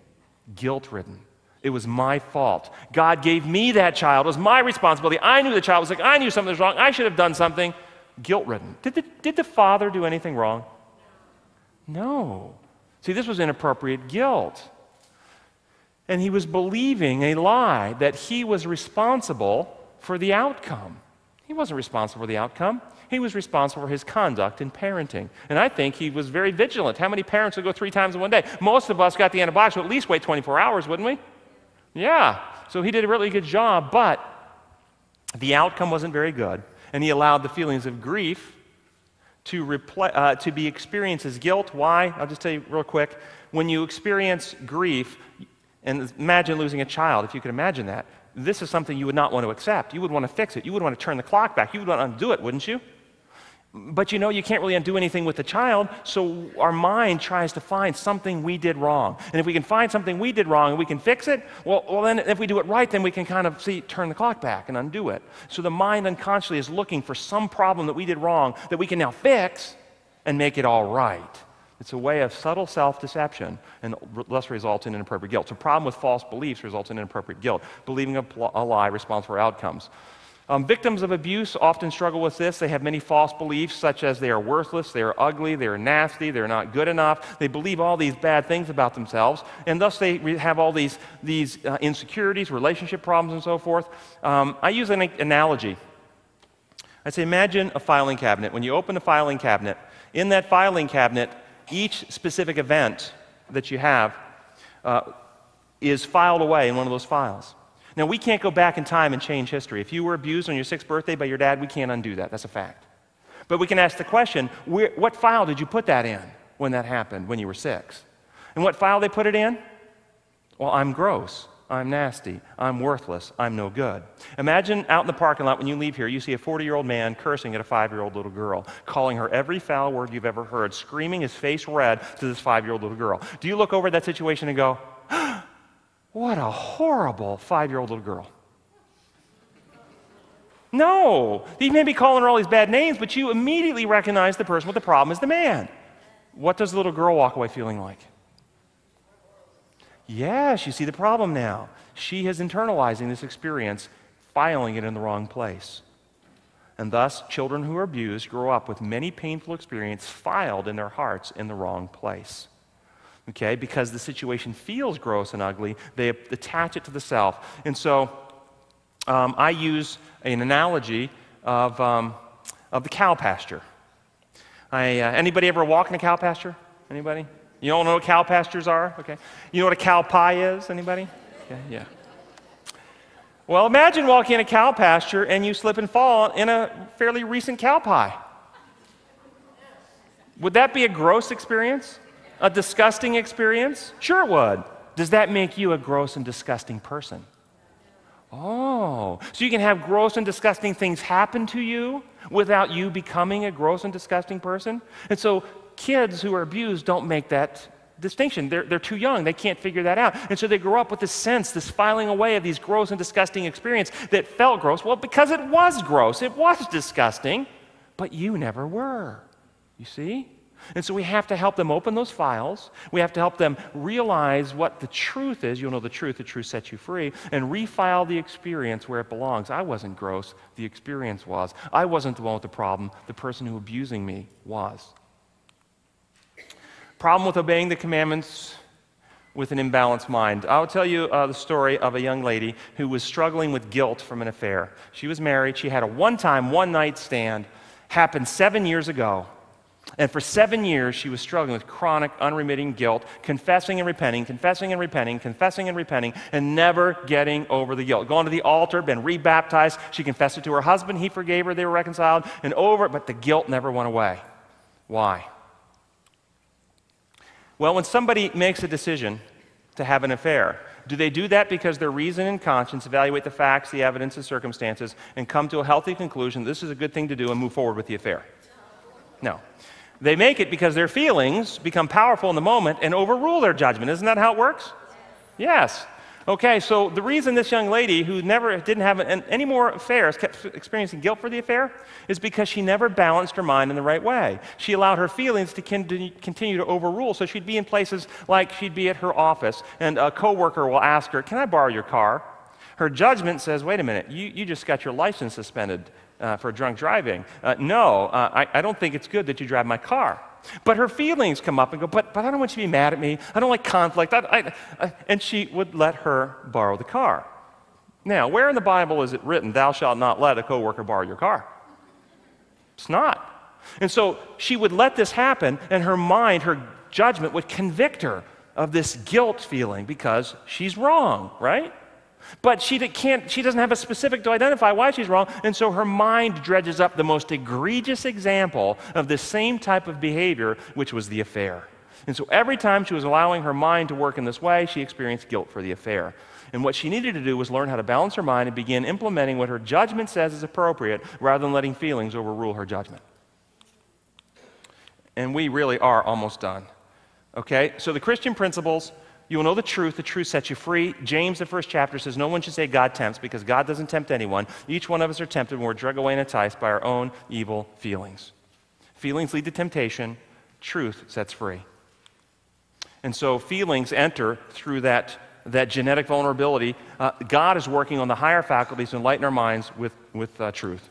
guilt-ridden. It was my fault. God gave me that child. It was my responsibility. I knew the child was sick. I knew something was wrong. I should have done something. Guilt-ridden. Did the father do anything wrong? No. See, this was inappropriate guilt. And he was believing a lie that he was responsible for the outcome. He wasn't responsible for the outcome. He was responsible for his conduct in parenting. And I think he was very vigilant. How many parents would go 3 times in one day? Most of us got the antibiotics, so at least wait 24 hours, wouldn't we? Yeah. So he did a really good job, but the outcome wasn't very good. And he allowed the feelings of grief to be experienced as guilt. Why? I'll just tell you real quick. When you experience grief, and imagine losing a child, if you could imagine that, this is something you would not want to accept. You would want to fix it. You would want to turn the clock back. You would want to undo it, wouldn't you? But you know you can't really undo anything with the child, so our mind tries to find something we did wrong. And if we can find something we did wrong and we can fix it, well then if we do it right, then we can kind of turn the clock back and undo it. So the mind unconsciously is looking for some problem that we did wrong that we can now fix and make it all right. It's a way of subtle self-deception and thus results in inappropriate guilt. So the problem with false beliefs results in inappropriate guilt, believing a lie responsible for outcomes. Victims of abuse often struggle with this. They have many false beliefs, such as they are worthless, they are ugly, they are nasty, they're not good enough. They believe all these bad things about themselves, and thus they have all these insecurities, relationship problems, and so forth. I use an analogy. I say, imagine a filing cabinet. When you open a filing cabinet, in that filing cabinet, each specific event that you have is filed away in one of those files. Now, we can't go back in time and change history. If you were abused on your 6th birthday by your dad, we can't undo that. That's a fact. But we can ask the question, what file did you put that in when that happened, when you were 6? And what file they put it in? Well, I'm gross. I'm nasty. I'm worthless. I'm no good. Imagine out in the parking lot when you leave here, you see a 40-year-old man cursing at a 5-year-old little girl, calling her every foul word you've ever heard, screaming his face red to this 5-year-old little girl. Do you look over at that situation and go, what a horrible 5-year-old little girl? No. He may be calling her all these bad names, but you immediately recognize the person with the problem is the man. What does the little girl walk away feeling like? Yes, you see the problem now. She is internalizing this experience, filing it in the wrong place. And thus, children who are abused grow up with many painful experiences filed in their hearts in the wrong place. Okay, because the situation feels gross and ugly, they attach it to the self. And so I use an analogy of the cow pasture. Anybody ever walk in a cow pasture? Anybody? You don't know what cow pastures are? Okay. You know what a cow pie is? Anybody? Okay, yeah. Well, imagine walking in a cow pasture and you slip and fall in a fairly recent cow pie. Would that be a gross experience? A disgusting experience? Sure it would. Does that make you a gross and disgusting person? Oh, so you can have gross and disgusting things happen to you without you becoming a gross and disgusting person? And so kids who are abused don't make that distinction. They're too young. They can't figure that out. And so they grow up with this sense, this filing away of these gross and disgusting experiences that felt gross. Well, because it was gross, it was disgusting, but you never were. You see? And so we have to help them open those files. We have to help them realize what the truth is. You'll know the truth sets you free. And refile the experience where it belongs. I wasn't gross. The experience was. I wasn't the one with the problem. The person who was abusing me was. Problem with obeying the commandments with an imbalanced mind. I'll tell you the story of a young lady who was struggling with guilt from an affair. She was married. She had a one-night stand. Happened 7 years ago. And for 7 years, she was struggling with chronic, unremitting guilt, confessing and repenting, confessing and repenting, confessing and repenting, and never getting over the guilt. Going to the altar, been rebaptized. She confessed it to her husband. He forgave her. They were reconciled. And over, but the guilt never went away. Why? Well, when somebody makes a decision to have an affair, do they do that because their reason and conscience evaluate the facts, the evidence, the circumstances, and come to a healthy conclusion, this is a good thing to do, and move forward with the affair? No. They make it because their feelings become powerful in the moment and overrule their judgment. Isn't that how it works? Yes. Okay, so the reason this young lady who didn't have any more affairs kept experiencing guilt for the affair is because she never balanced her mind in the right way. She allowed her feelings to continue to overrule, so she'd be in places like she'd be at her office, and a coworker will ask her, "Can I borrow your car?" Her judgment says, "Wait a minute, you just got your license suspended for drunk driving. No, I don't think it's good that you drive my car." But her feelings come up and go, but I don't want you to be mad at me. I don't like conflict. And she would let her borrow the car. Now, where in the Bible is it written, thou shalt not let a coworker borrow your car? It's not. And so she would let this happen, and her mind, her judgment would convict her of this guilt feeling because she's wrong, right? But she doesn't have a specific to identify why she's wrong, and so her mind dredges up the most egregious example of the same type of behavior, which was the affair. And so every time she was allowing her mind to work in this way, she experienced guilt for the affair. And what she needed to do was learn how to balance her mind and begin implementing what her judgment says is appropriate rather than letting feelings overrule her judgment. And we really are almost done. Okay? So the Christian principles: you will know the truth sets you free. James, the first chapter, says no one should say God tempts, because God doesn't tempt anyone. Each one of us are tempted when we're dragged away and enticed by our own evil feelings. Feelings lead to temptation. Truth sets free. And so feelings enter through that genetic vulnerability. God is working on the higher faculties to enlighten our minds with truth.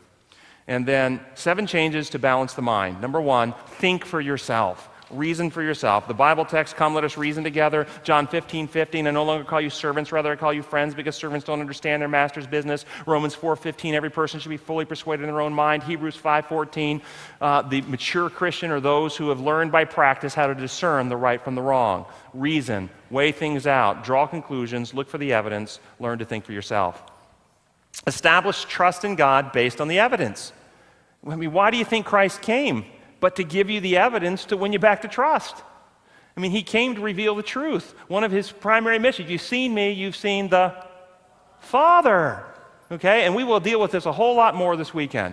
And then 7 changes to balance the mind. Number 1, think for yourself. Reason for yourself. The Bible text, come let us reason together. John 15:15, I no longer call you servants, rather I call you friends, because servants don't understand their master's business. Romans 4:15, every person should be fully persuaded in their own mind. Hebrews 5:14, the mature Christian are those who have learned by practice how to discern the right from the wrong. Reason, weigh things out, draw conclusions, look for the evidence, learn to think for yourself. Establish trust in God based on the evidence. I mean, why do you think Christ came? But to give you the evidence to win you back to trust. I mean, he came to reveal the truth. One of his primary missions: you've seen me, you've seen the Father. Okay? And we will deal with this a whole lot more this weekend.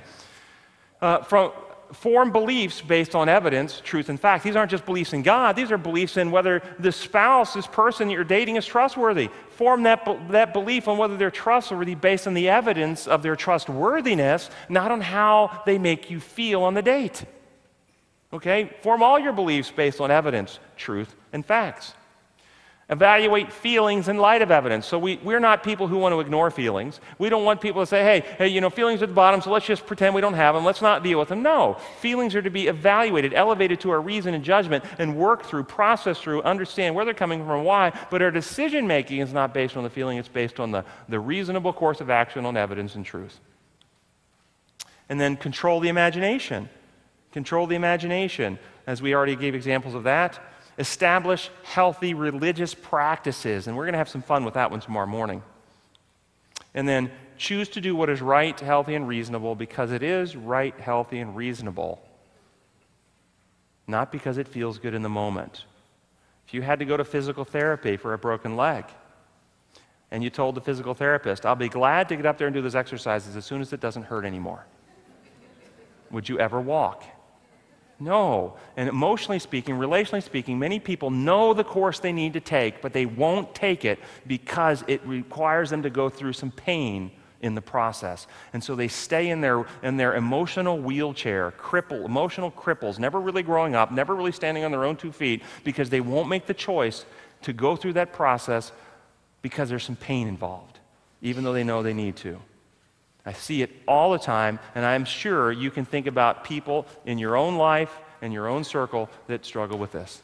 Form beliefs based on evidence, truth, and fact. These aren't just beliefs in God. These are beliefs in whether the spouse, this person that you're dating, is trustworthy. Form that belief on whether they're trustworthy based on the evidence of their trustworthiness, not on how they make you feel on the date. Okay? Form all your beliefs based on evidence, truth, and facts. Evaluate feelings in light of evidence. So we're not people who want to ignore feelings. We don't want people to say, hey, feelings are at the bottom, so let's just pretend we don't have them. Let's not deal with them. No. Feelings are to be evaluated, elevated to our reason and judgment, and work through, process through, understand where they're coming from and why. But our decision-making is not based on the feeling. It's based on the reasonable course of action on evidence and truth. And then control the imagination. Control the imagination, as we already gave examples of that. Establish healthy religious practices, and we're going to have some fun with that one tomorrow morning. And then choose to do what is right, healthy, and reasonable, because it is right, healthy, and reasonable, not because it feels good in the moment. If you had to go to physical therapy for a broken leg, and you told the physical therapist, I'll be glad to get up there and do those exercises as soon as it doesn't hurt anymore, would you ever walk? No. And emotionally speaking, relationally speaking, many people know the course they need to take, but they won't take it because it requires them to go through some pain in the process. And so they stay in their emotional wheelchair, emotional cripples, never really growing up, never really standing on their own 2 feet, because they won't make the choice to go through that process because there's some pain involved, even though they know they need to. I see it all the time, and I'm sure you can think about people in your own life and your own circle that struggle with this.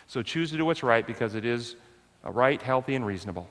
So choose to do what's right because it is right, healthy, and reasonable.